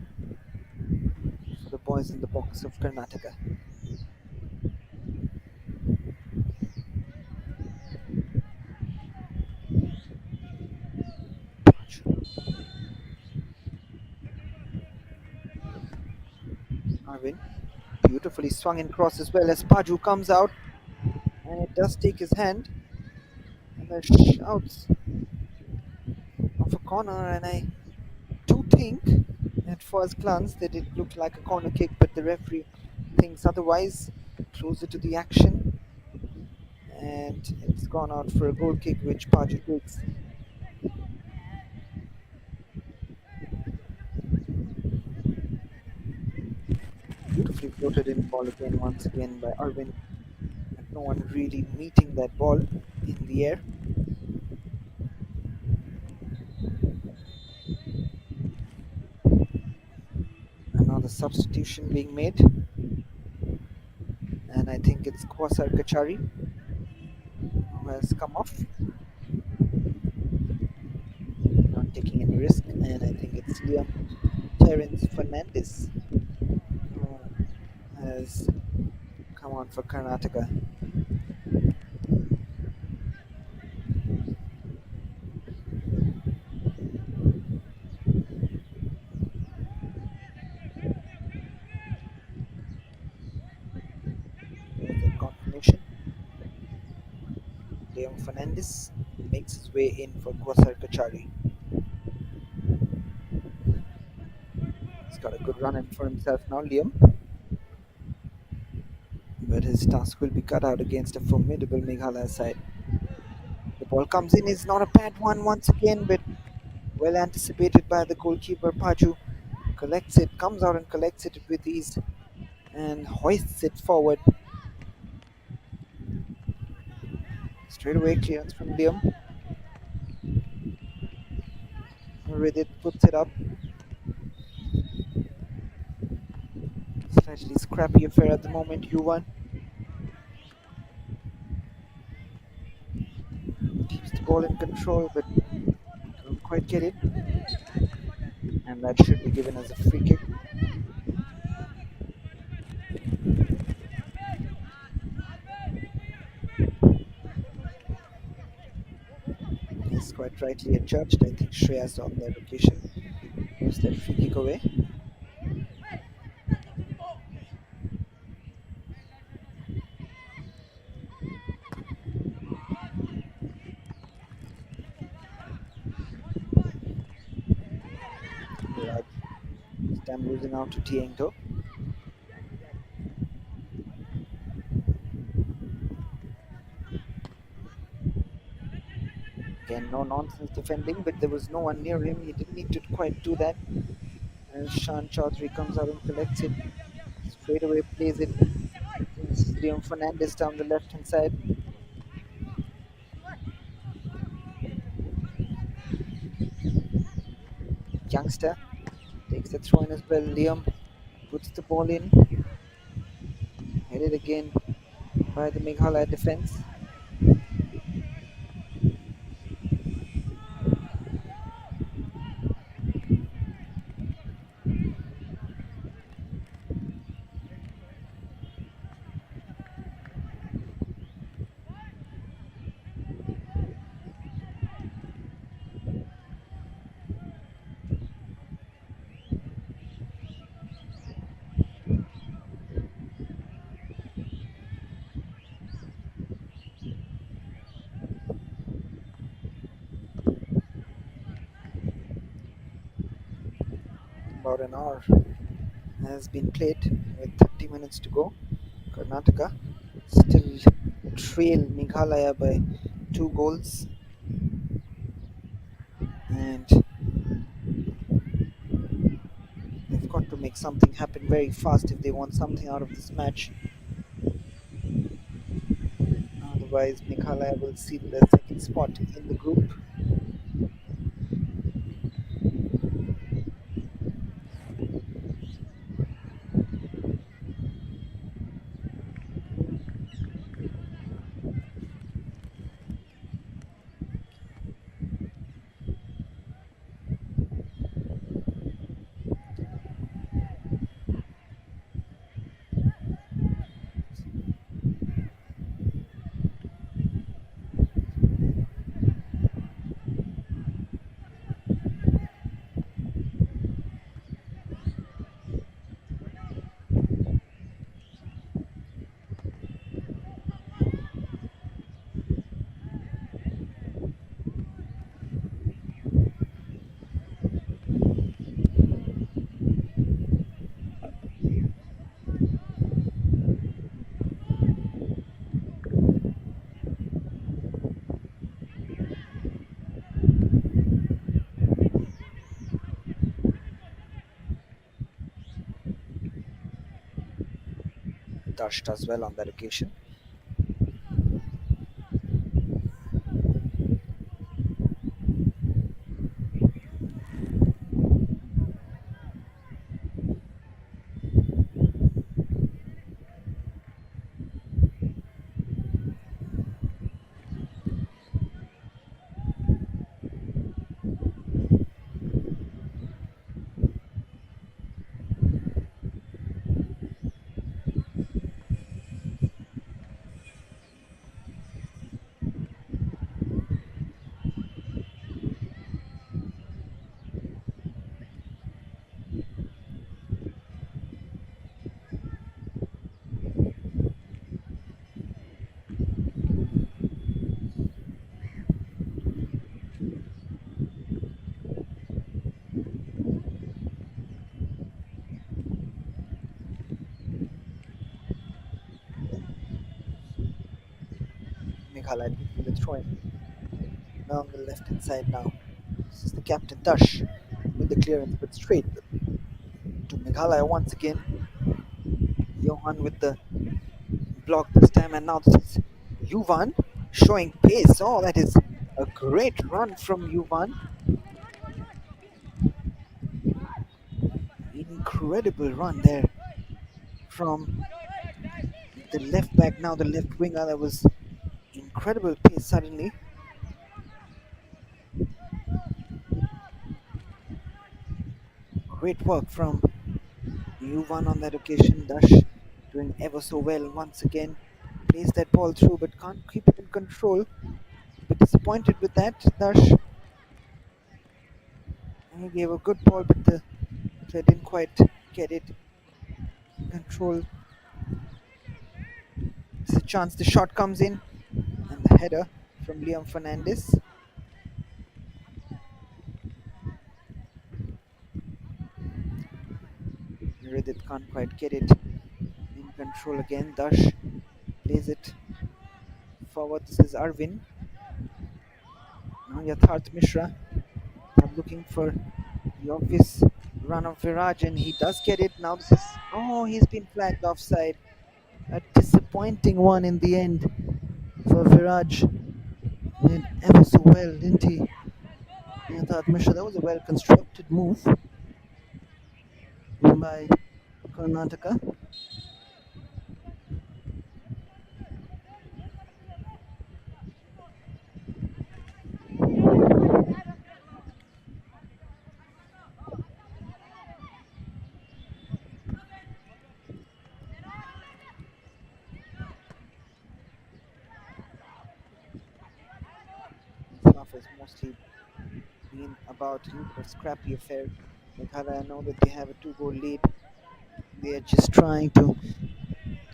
for the boys in the box of Karnataka? Arvind, beautifully swung in cross as well as Paju comes out, and it does take his hand, and the shouts of a corner, and I do think at first glance that it looked like a corner kick, but the referee thinks otherwise. Closer to the action, and it's gone out for a goal kick, which Paju takes. Beautifully floated in ball again, once again by Arvind. No one really meeting that ball in the air. Another substitution being made, and I think it's Kwasar Kachari who has come off, not taking any risk, and I think it's Liam Terence Fernandez who has come on for Karnataka. There's a confirmation. Liam Fernandez makes his way in for Kwasar Kachari. He's got a good run in for himself now, Liam. But his task will be cut out against a formidable Meghalaya side. The ball comes in, is not a bad one once again, but well anticipated by the goalkeeper. Paju collects it, comes out and collects it with ease, and hoists it forward. Straight away clearance from Liam. With puts it up. Slightly scrappy affair at the moment, Yuvan. Keeps the ball in control, but don't quite get it. And that should be given as a free kick. He's quite rightly adjudged. I think Shreyas on that occasion moves that free kick away. Viraj this time losing out to Tiento. Again, no nonsense defending, but there was no one near him. He didn't need to quite do that. And Shan Chaudhary comes out and collects it. Straight away plays it. It's Liam Fernandez down the left hand side. youngster takes the throw in as well. Liam puts the ball in, headed again by the Meghalaya defense. About an hour has been played with 30 minutes to go. Karnataka still trail Meghalaya by 2 goals, and they've got to make something happen very fast if they want something out of this match. Otherwise, Meghalaya will seal their second spot in the group. Dash does well on that occasion. Meghalaya with the throw in. Now on the left hand side now. This is the captain Dash with the clearance, but straight to Meghalaya once again. Johan with the block this time, and now this is Yuvan showing pace. Oh, that is a great run from Yuvan. Incredible run there from the left back, now the left winger. That was incredible pace suddenly. Great work from Yuvan on that occasion. Dash doing ever so well once again. Plays that ball through but can't keep it in control. Bit disappointed with that, Dash. He gave a good ball, but the player didn't quite get it in control. There's a chance the shot comes in, and the header from Liam Fernandez. Ridit can't quite get it in control again. Dash plays it forward. This is Arvin. Now Yatharth Mishra. I'm looking for the obvious run of Viraj, and he does get it. Now this is, oh, he's been flagged offside. A disappointing one in the end for Viraj. Did ever so well, didn't he? I thought, Mishra, that was a well constructed move by Karnataka. This half has mostly been about a little bit of scrappy affair. Meghalaya know that they have a two-goal lead. They are just trying to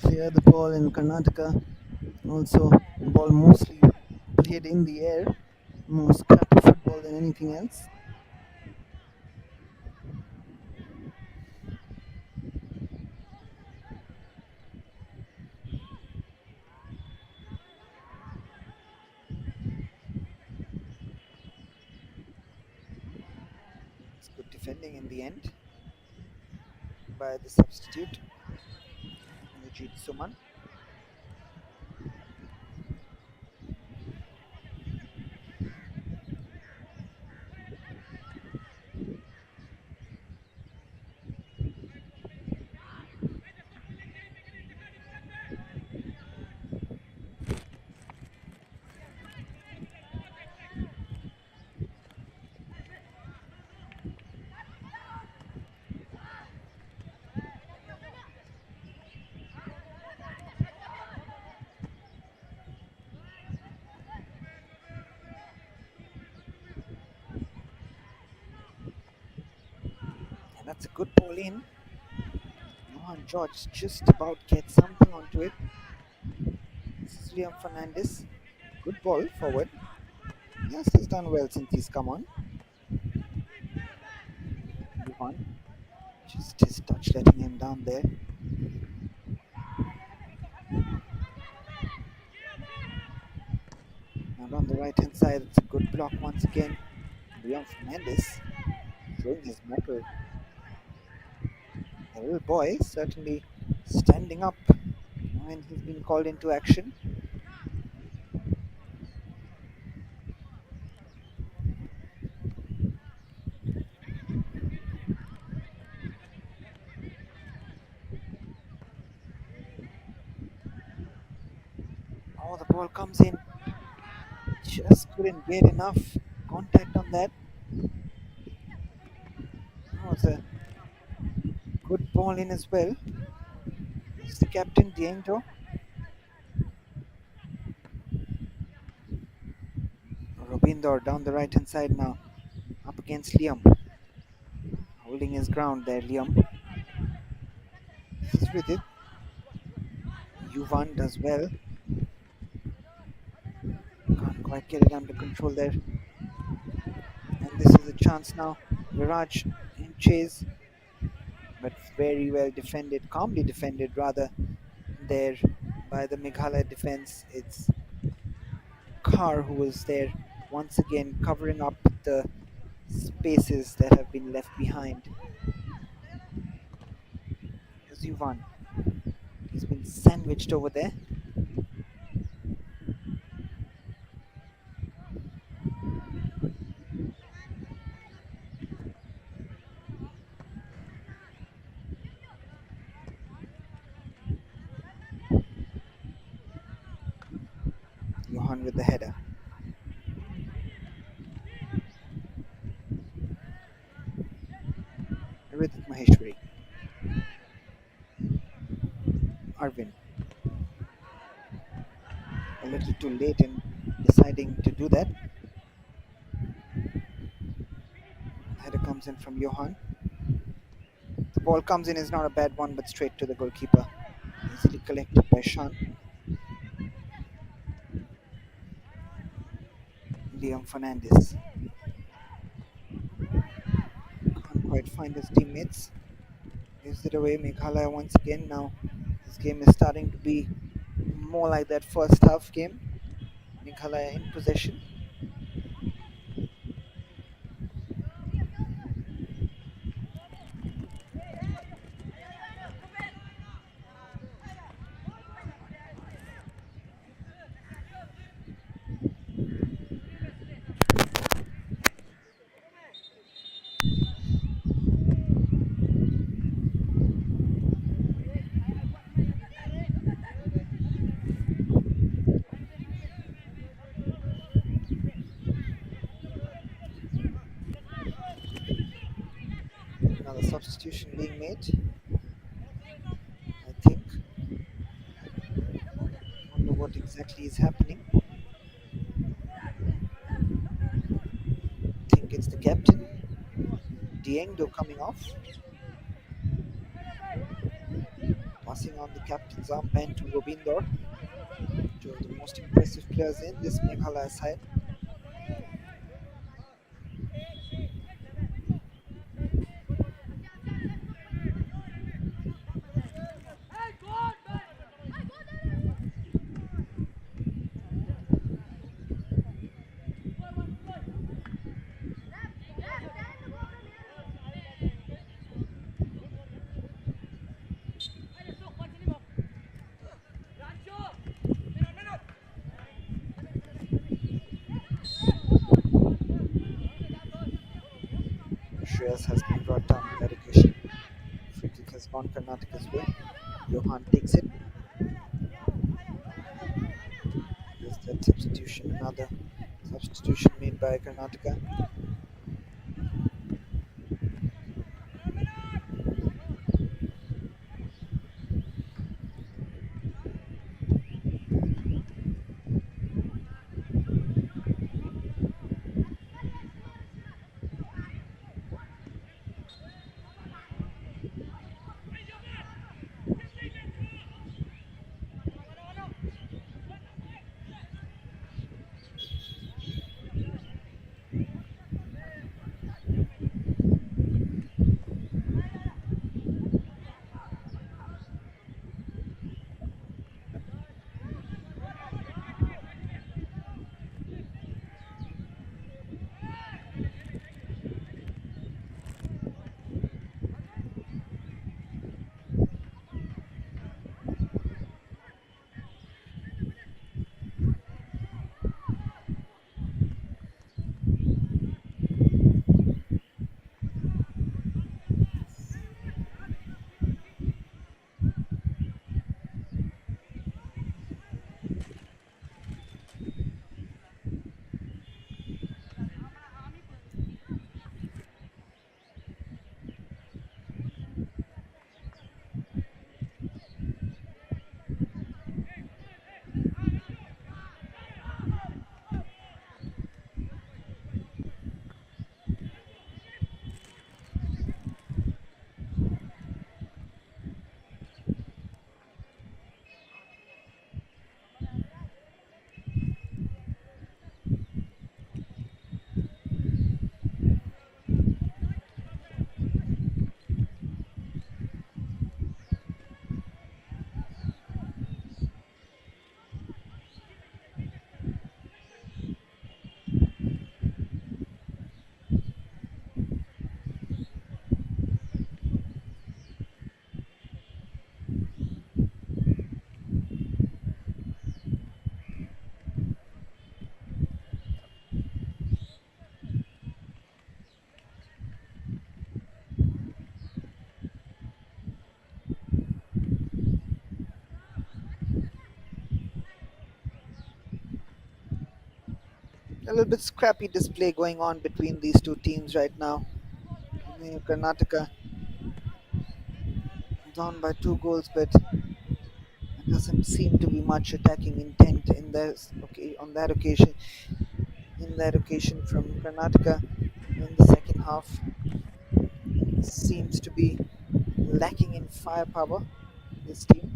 clear the ball in Karnataka. Also, the ball mostly played in the air. More scrappy football than anything else. It's good defending in the end by the substitute, Mujit Suman. And that's a good ball in. Johan George just about gets something onto it. This is Liam Fernandez. Good ball forward. Yes, he's done well since he's come on. Johan. Just his touch letting him down there. Now on the right hand side, it's a good block once again. Liam Fernandez showing his mettle. The little boy certainly standing up when he's been called into action. Oh, the ball comes in. Just couldn't get enough contact on that. Oh, it's a good ball in as well. It's the captain, Diego. Robinder down the right hand side now. Up against Liam. Holding his ground there, Liam. He's with it. Yuvan does well. Can't quite get it under control there. And this is a chance now. Viraj in chase. But very well defended, calmly defended rather, there by the Meghalaya defense. It's Kar who was there once again covering up the spaces that have been left behind. Here's Yuvan. He's been sandwiched over there. Johan with the header. With Maheshwari. Arvin. A little too late in deciding to do that. Header comes in from Johan. The ball comes in, is not a bad one, but straight to the goalkeeper. Easily collected by Shan. Liam Fernandez. Can't quite find his teammates. Gives it away. Meghalaya once again. Now this game is starting to be more like that first half game. Meghalaya in possession. substitution being made. I think. Wonder what exactly is happening. Think it's the captain, Diengdo, coming off, passing on the captain's armband to Robindor, two of the most impressive players in this Meghalaya side. Shreyas has been brought down on that occasion. Free kick has gone Karnataka's way. Johan takes it. There's that substitution, another substitution made by Karnataka. A little bit scrappy display going on between these two teams right now. Karnataka down by 2 goals, but there doesn't seem to be much attacking intent in this, okay, on that occasion. In that occasion from Karnataka in the second half seems to be lacking in firepower. This team.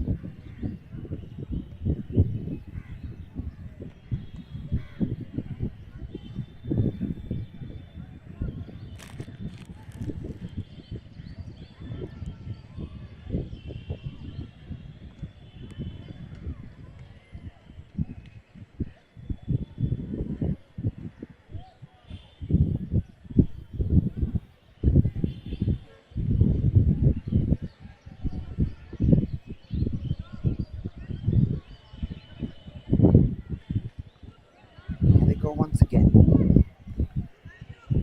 Here they go once again.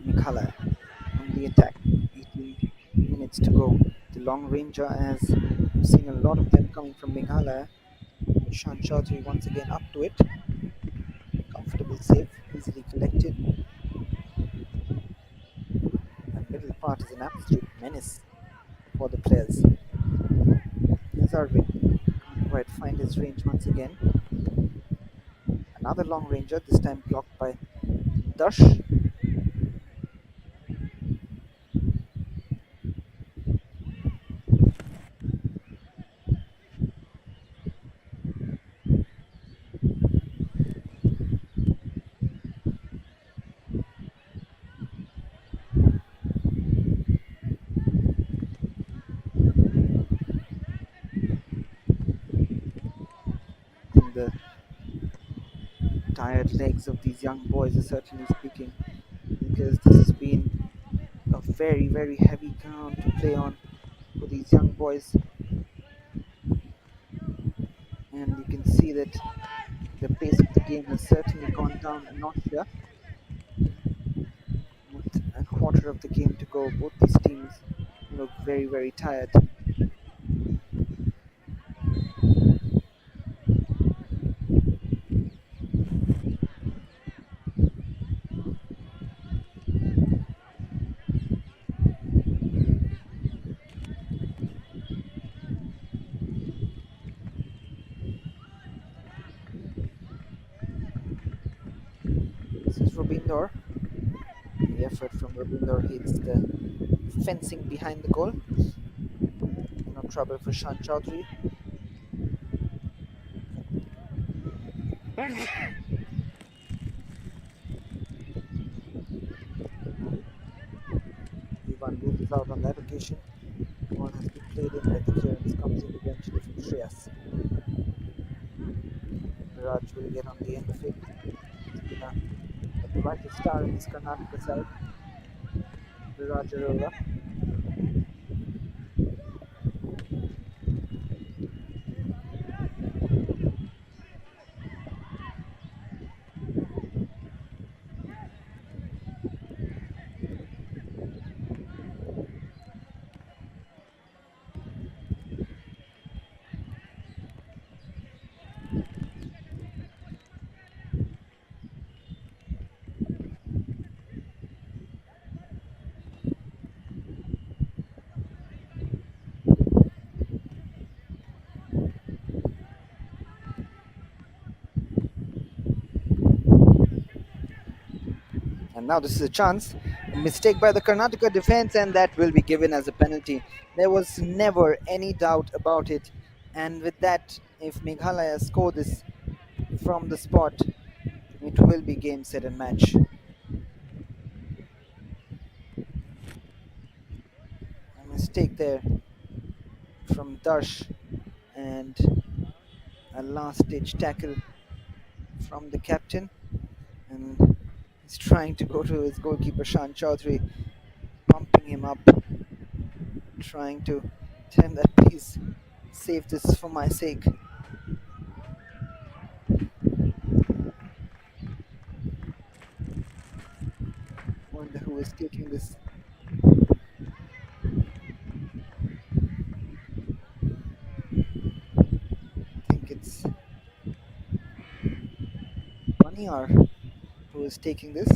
Meghalaya on the attack. 18 minutes to go. The long ranger, as we've seen a lot of them coming from Meghalaya. Ishan Chaudhary once again up to it. Comfortable save, easily collected. That middle part is an absolute menace. for the players. Nazarvin quite find his range once again. Another long ranger, this time blocked by Dash. I think the tired legs of these young boys are certainly speaking, because this has been a very, very heavy ground to play on for these young boys, and you can see that the pace of the game has certainly gone down a notch here. With a quarter of the game to go, both these teams look very, very tired. This is Rubinder. The effort from Rubinder hits the fencing behind the goal. No trouble for Shan Chaudhary. Ivan loses out on that occasion. Ball has been played in, but the clearance comes in eventually from Shreyas. Viraj will get on the end of it. He's been a bright star in this Karnataka side. Viraj Arora. And now this is a chance. A mistake by the Karnataka defense, and that will be given as a penalty. There was never any doubt about it. And with that, if Meghalaya score this from the spot, it will be game, set, and match. A mistake there from Dash, and a last ditch tackle from the captain. And he's trying to go to his goalkeeper, Shan Chaudhary, pumping him up, trying to tell him that please save this for my sake. Wonder who is taking this. I think it's Baniar who is taking this.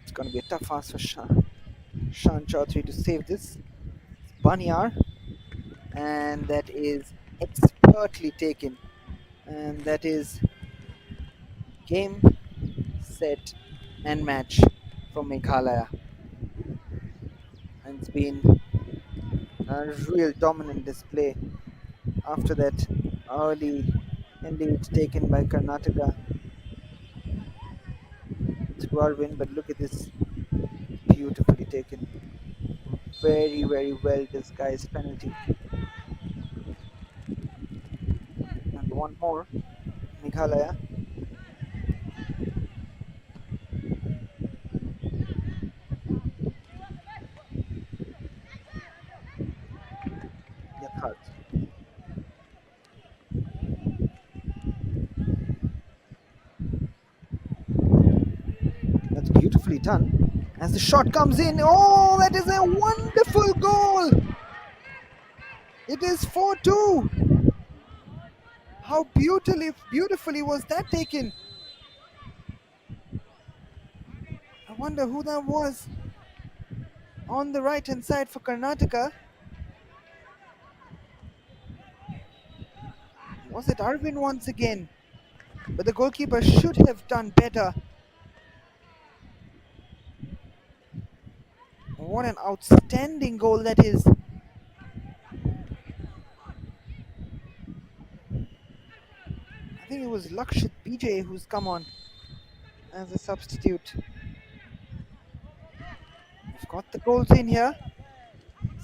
It's going to be a tough ask for Shan Chaudhary to save this. Baniar, and that is expertly taken. And that is game, set, and match for Meghalaya. And it's been a real dominant display after that early lead taken by Karnataka through our win. But look at this, beautifully taken. Very, very well disguised penalty. And one more, Meghalaya. Yatharth. That's beautifully done. As the shot comes in, oh, that is a wonderful goal! It is 4-2. How beautifully was that taken? I wonder who that was. on the right hand side for Karnataka. Was it Arvin once again? But the goalkeeper should have done better. What an outstanding goal that is. I think it was Lakshit BJ who's come on as a substitute. We've got the goals in here.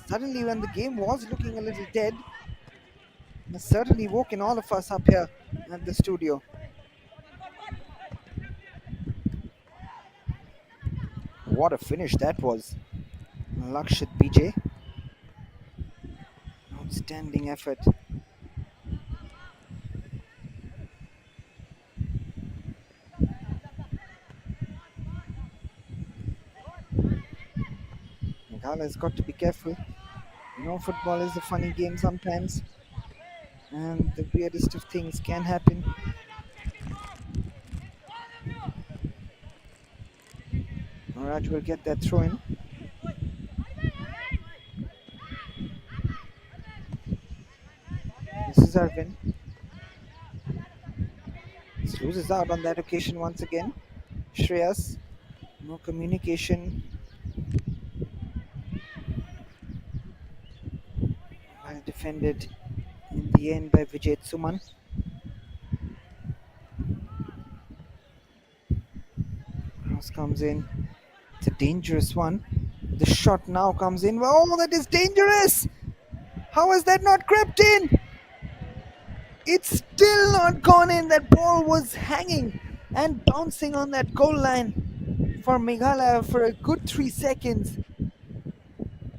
Suddenly, when the game was looking a little dead, it's certainly woken all of us up here at the studio. What a finish that was. Lakshit BJ. Outstanding effort. Meghalaya's got to be careful. You know, football is a funny game sometimes, and the weirdest of things can happen. Raj will get that throw in. This is Arvin. This loses out on that occasion once again. Shreyas, no communication. Well defended in the end by Vijay Suman. Cross comes in. It's a dangerous one. The shot now comes in. Oh, that is dangerous! How has that not crept in? It's still not gone in. That ball was hanging and bouncing on that goal line for Meghalaya for a good 3 seconds.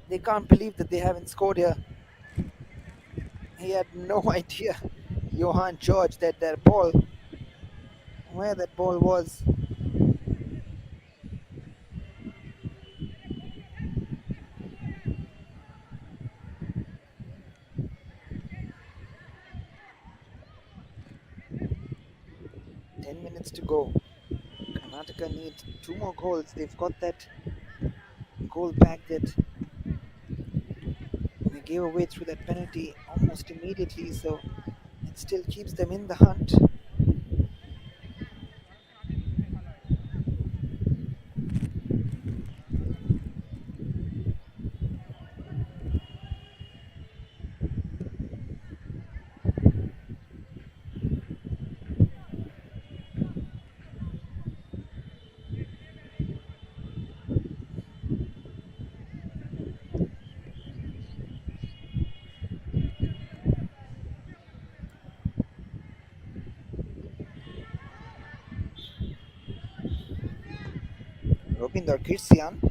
They can't believe that they haven't scored here. He had no idea, Johan George, that where that ball was. Minutes to go. Karnataka need 2 more goals. They've got that goal back that they gave away through that penalty almost immediately, so it still keeps them in the hunt. Robindar Kirsian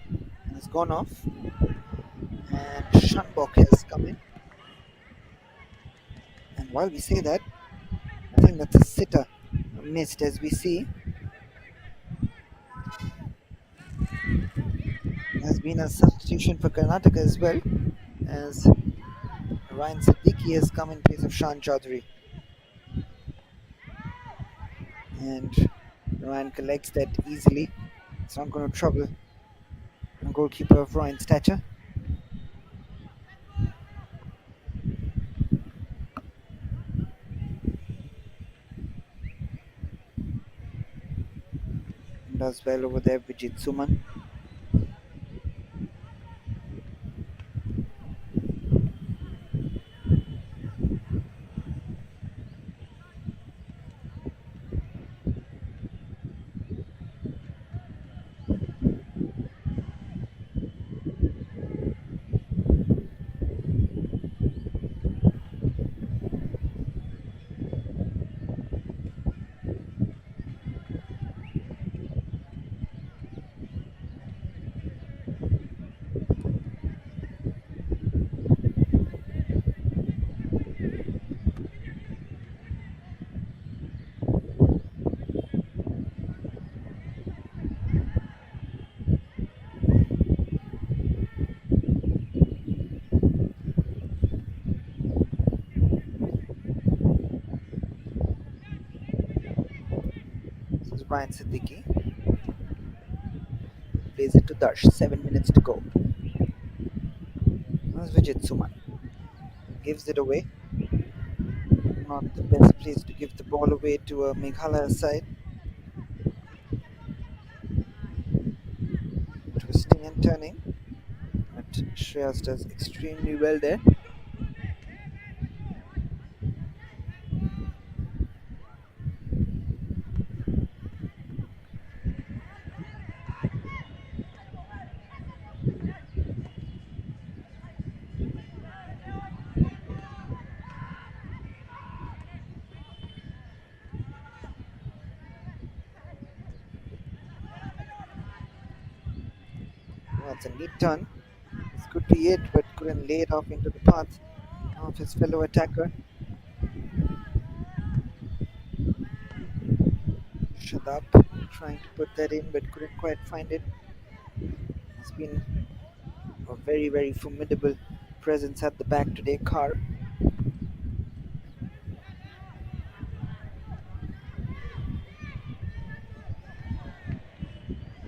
has gone off, and Shanbok has come in. And while we say that, I think that the sitter missed, as we see. Has been a substitution for Karnataka as well, as Ryan Siddiqui has come in place of Shan Chaudhary. And Ryan collects that easily. It's not going to trouble a goalkeeper of Ryan's stature. Does well over there, Vijay Suman. Ryan Siddiqui plays it to Darsh. 7 minutes to go. As Vijit Suman gives it away. Not the best place to give the ball away to a Meghalaya side. Twisting and turning. But Shreyas does extremely well there. That's a neat turn. This could be it, but couldn't lay it off into the path of his fellow attacker. Shadab trying to put that in, but couldn't quite find it. It's been a very, very formidable presence at the back today, Carr.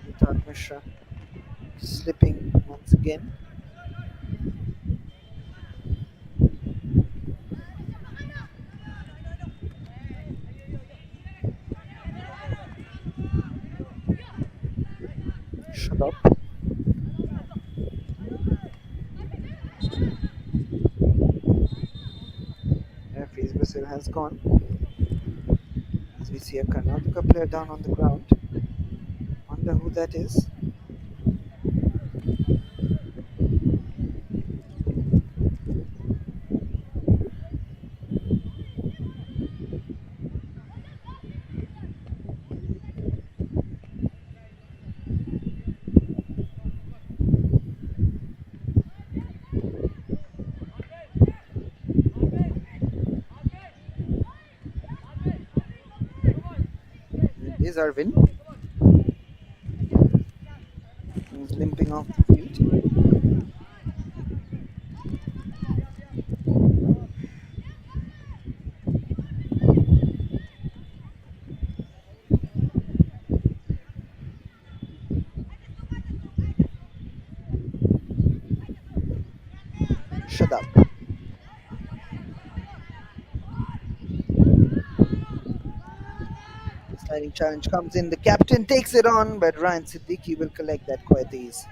Vitat Mishra slipping once again. Shadab. Referee's whistle has gone. As we see a Karnataka player down on the ground. Wonder who that is. It is Arvind. He's limping off the field. Shadab. Sliding challenge comes in. The captain takes it on, but Ryan Siddiqui will collect that quite ease.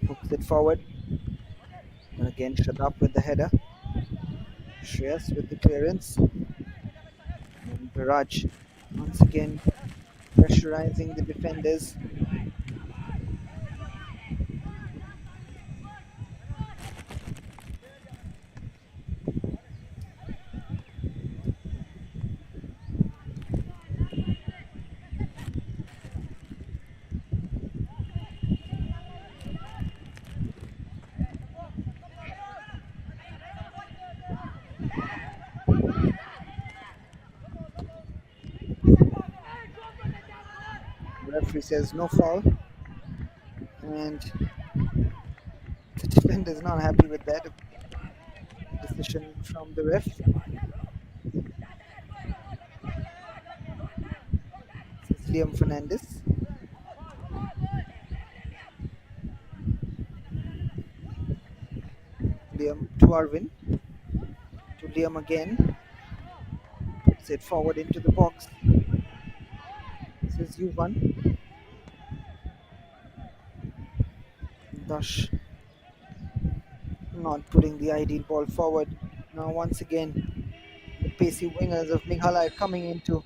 Hooks it forward. And again, Shadab with the header. Shreyas with the clearance. And Barraj once again pressurizing the defenders. The referee says no foul. And the defender is not happy with that decision from the ref. This is Liam Fernandez. Liam to Arvin. To Liam again. Puts it forward into the box. This is U1. Dash not putting the ideal ball forward. Now once again the pacey wingers of Meghalaya coming into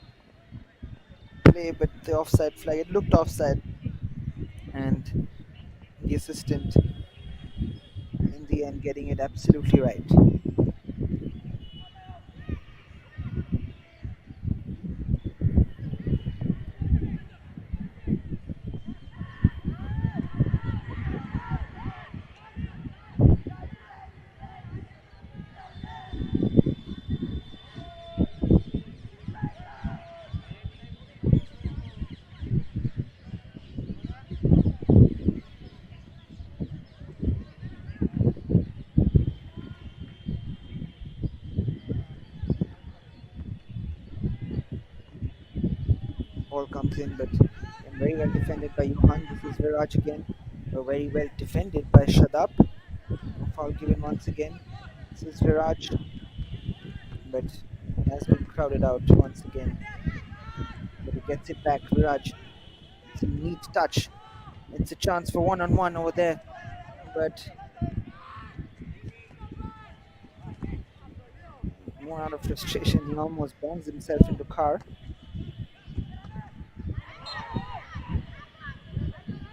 play, but the offside flag, it looked offside, and the assistant in the end getting it absolutely right. Ball comes in, but Very well defended by Johan. This is Viraj again. Very well defended by Shadab. Foul given once again. This is Viraj, but has been crowded out once again. But he gets it back. Viraj. It's a neat touch. It's a chance for one-on-one over there. But more out of frustration, he almost bangs himself into car.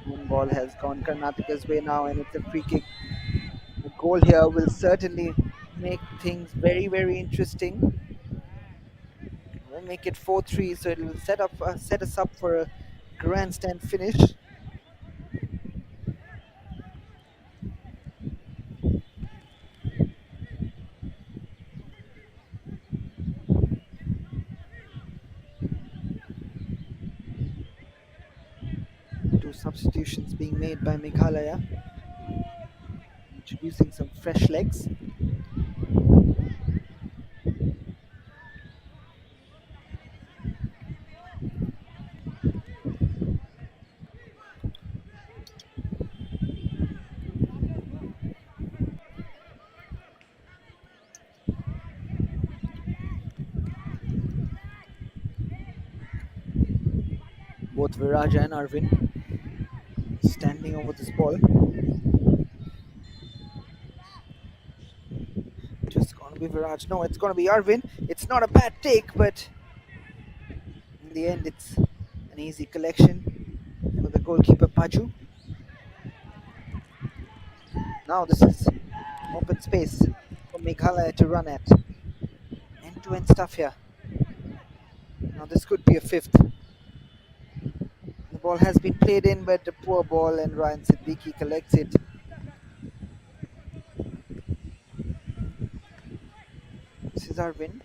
One ball has gone Karnataka's way now, and it's a free kick. The goal here will certainly make things very, very interesting. We'll make it 4-3, so it will set us up for a grandstand finish. Two substitutions being made by Meghalaya, introducing some fresh legs. Both Viraja and Arvin standing over this ball. Just gonna be Viraj. No, it's gonna be Arvin. It's not a bad take, but in the end, it's an easy collection for the goalkeeper Paju. Now this is open space for Meghalaya to run at. End-to-end stuff here. Now this could be a fifth. The ball has been played in, but a poor ball, and Ryan Siddiqui collects it. This is Arvin.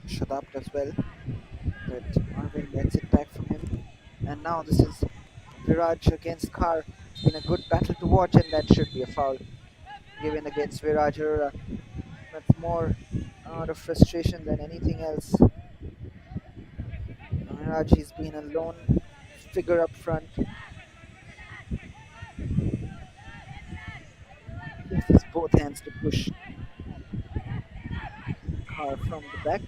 Shadab does well, but Arvin gets it back from him. And now this is Viraj against Kar. It's been a good battle to watch, and that should be a foul given against Viraj Arora. That's more out of frustration than anything else. Viraj, he's been a lone figure up front. Uses both hands to push Kar from the back.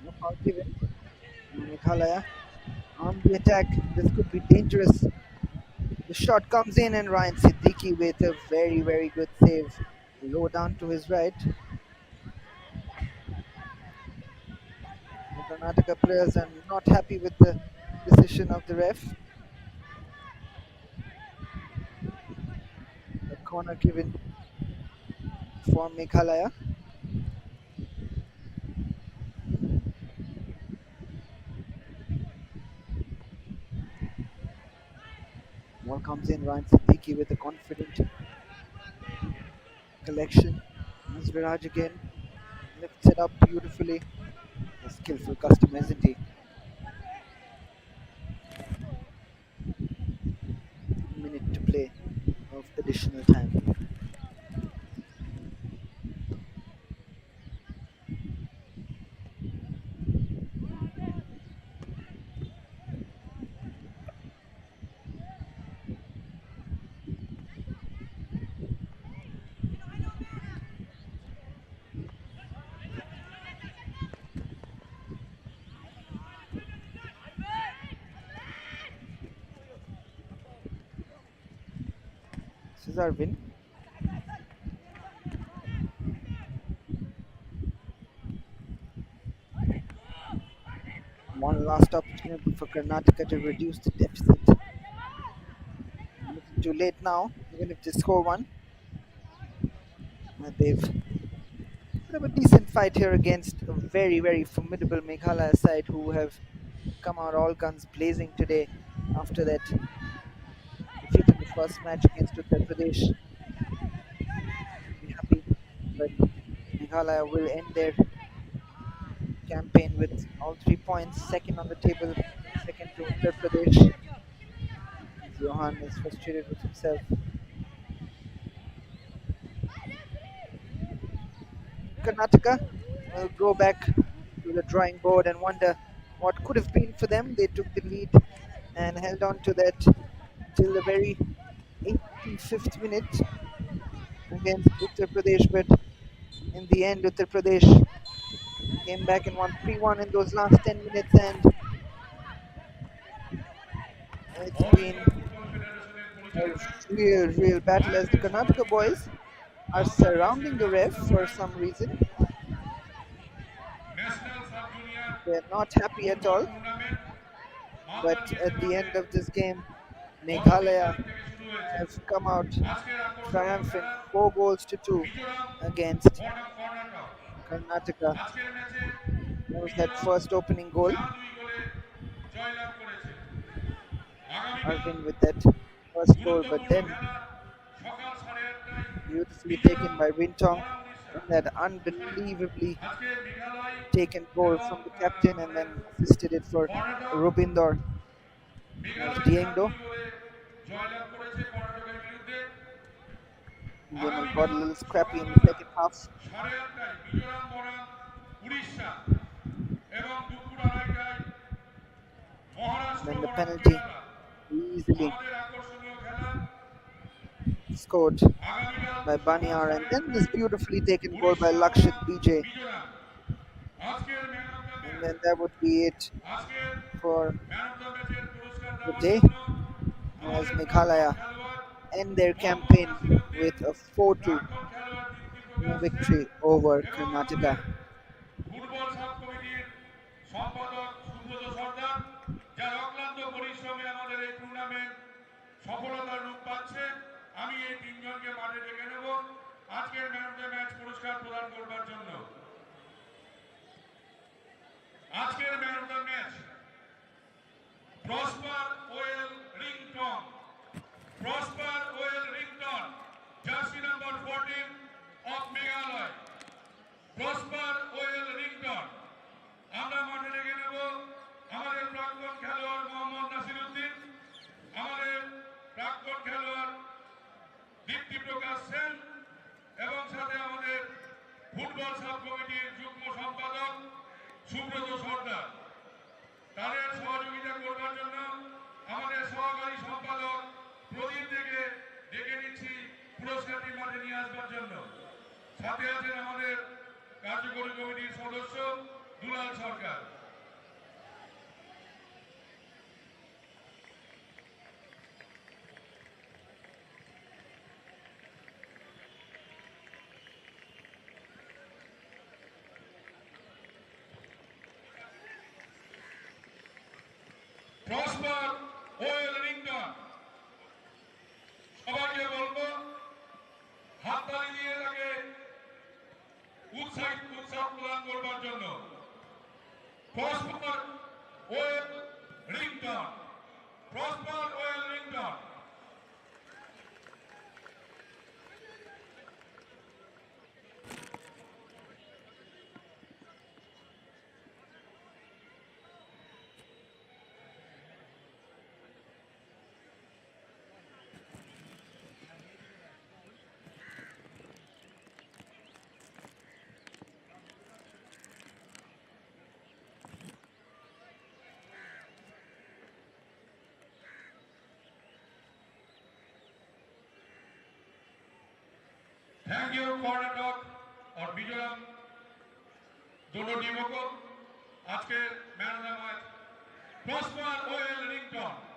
No foul given. Meghalaya on the attack. This could be dangerous. The shot comes in, and Ryan Siddiqui with a very, very good save. Low down to his right. The Karnataka players are not happy with the decision of the ref. A corner given for Meghalaya. Ball comes in, Ryan Siddiqui with a confident collection. There's Viraj again. Lifts it up beautifully. A skillful customer, isn't he? Minute to play of additional time. This is Arvin. One last opportunity for Karnataka to reduce the deficit. A little too late now, even if they score one. They've put up a decent fight here against a very, very formidable Meghalaya side who have come out all guns blazing today after that defeat in the first match against Uttar Pradesh. Be happy, but Meghalaya will end their campaign with all 3 points, second on the table, second to Uttar Pradesh. Johan is frustrated with himself. Karnataka will go back to the drawing board and wonder what could have been for them. They took the lead and held on to that till the very 85th minute against Uttar Pradesh, but in the end, Uttar Pradesh came back and won 3-1 in those last 10 minutes, and it's been a real battle as the Karnataka boys are surrounding the ref for some reason. They're not happy at all, but at the end of this game, Meghalaya have come out triumphant 4 goals to 2 against Karnataka. That was that first opening goal. Arvind with that first goal, but then beautifully taken by Rintong in that unbelievably taken goal from the captain, and then assisted it for Rubinder as Diengdo. Then it got a little scrappy in the second half. Then the penalty easily scored by Baniar, and then this beautifully taken goal by Lakshit BJ. And then that would be it for the day as Meghalaya end their campaign with a 4-2 victory over Karnataka. Football sub কমিটির সম্পাদক সুব্রত সর্দার যার অক্লান্ত পরিশ্রমে আমাদের এই tournament সফলতার রূপ পাচ্ছে। আমি এই তিনজনকে মাঠে ডেকে নেব আজকের ম্যান অফ দ্য ম্যাচ পুরস্কার প্রদান করবার জন্য। আজকের man of the match prosper Well Rington. Prosper Well ringtone, jersey number 14 of Meghalaya. Prosper Well ringtone. আমরা মাঠে ডেকে নেব আমাদের প্রাক্তন খেলোয়াড় মোহাম্মদ নাসিরউদ্দিন, আমাদের প্রাক্তন খেলোয়াড় দীপ্তি প্রকাশ সেন এবং সাথে আমাদের ফুটবল সাব কমিটির যুগ্ম সম্পাদক সুব্রত সর্দার। তাদের সহযোগিতা করবার জন্য আমাদের সহকারী সম্পাদক প্রদীপ থেকে ডেকে নিচ্ছি পুরস্কারটি মাঠে নিয়ে আসবার জন্য। সাথে আছেন আমাদের কার্যকরী কমিটির সদস্য Dulal Sarkar. Prosper Well Rington, সবাইকে বলবো হাততালি দিয়ে তাকে উৎসাহ প্রদান করবার জন্য। Prosper Well Rington, Prosper Well Rington. Thank you Karnataka और मिजोरम दोनों टीमों को। आज के man of the match Prosper Well रिंगटन।